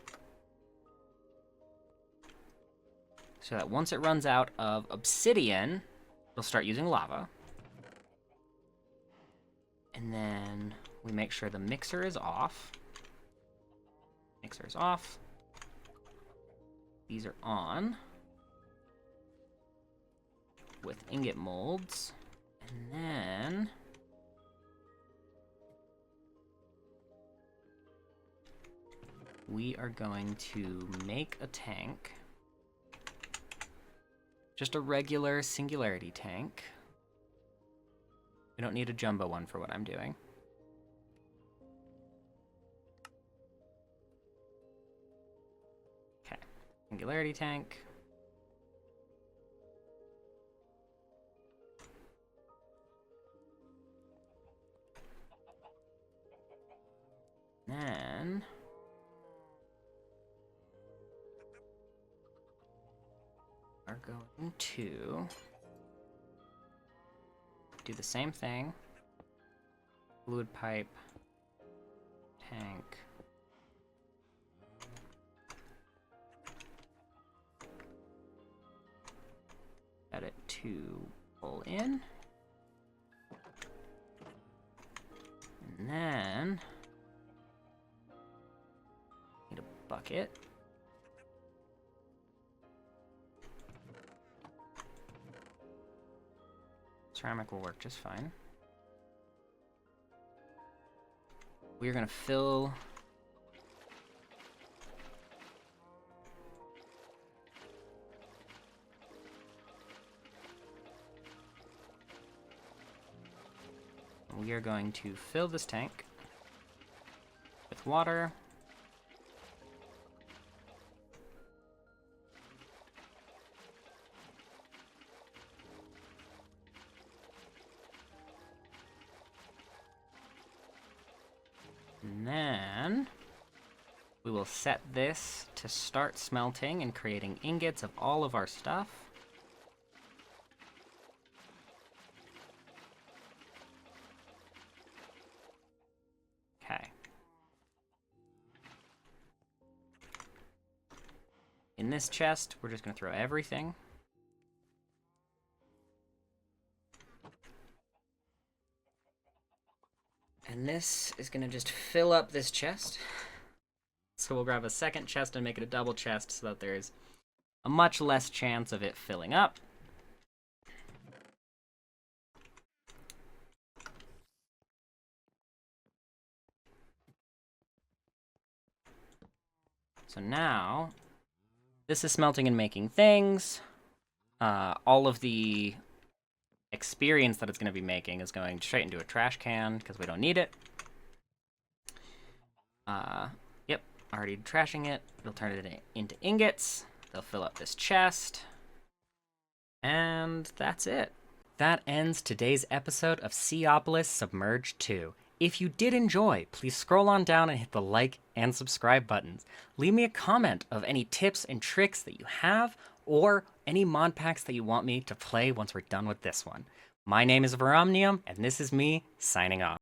So that once it runs out of obsidian, we'll start using lava. And then we make sure the mixer is off. Mixer is off. These are on. With ingot molds. And then we are going to make a tank. Just a regular singularity tank. We don't need a jumbo one for what I'm doing. Okay, singularity tank. Then are going to do the same thing. Fluid pipe, tank. Set it to pull in. And then need a bucket. Ceramic will work just fine. We are going to fill this tank with water. And then we will set this to start smelting and creating ingots of all of our stuff. Okay. In this chest, we're just going to throw everything. And this is going to just fill up this chest. So we'll grab a second chest and make it a double chest so that there's a much less chance of it filling up. So now, this is smelting and making things. All of the experience that it's going to be making is going straight into a trash can because we don't need it. Yep, already trashing it. We'll turn it into ingots. They'll fill up this chest. And that's it. That ends today's episode of Seopolis Submerged 2. If you did enjoy, please scroll on down and hit the like and subscribe buttons. Leave me a comment of any tips and tricks that you have or any mod packs that you want me to play once we're done with this one. My name is Veromnium, and this is me signing off.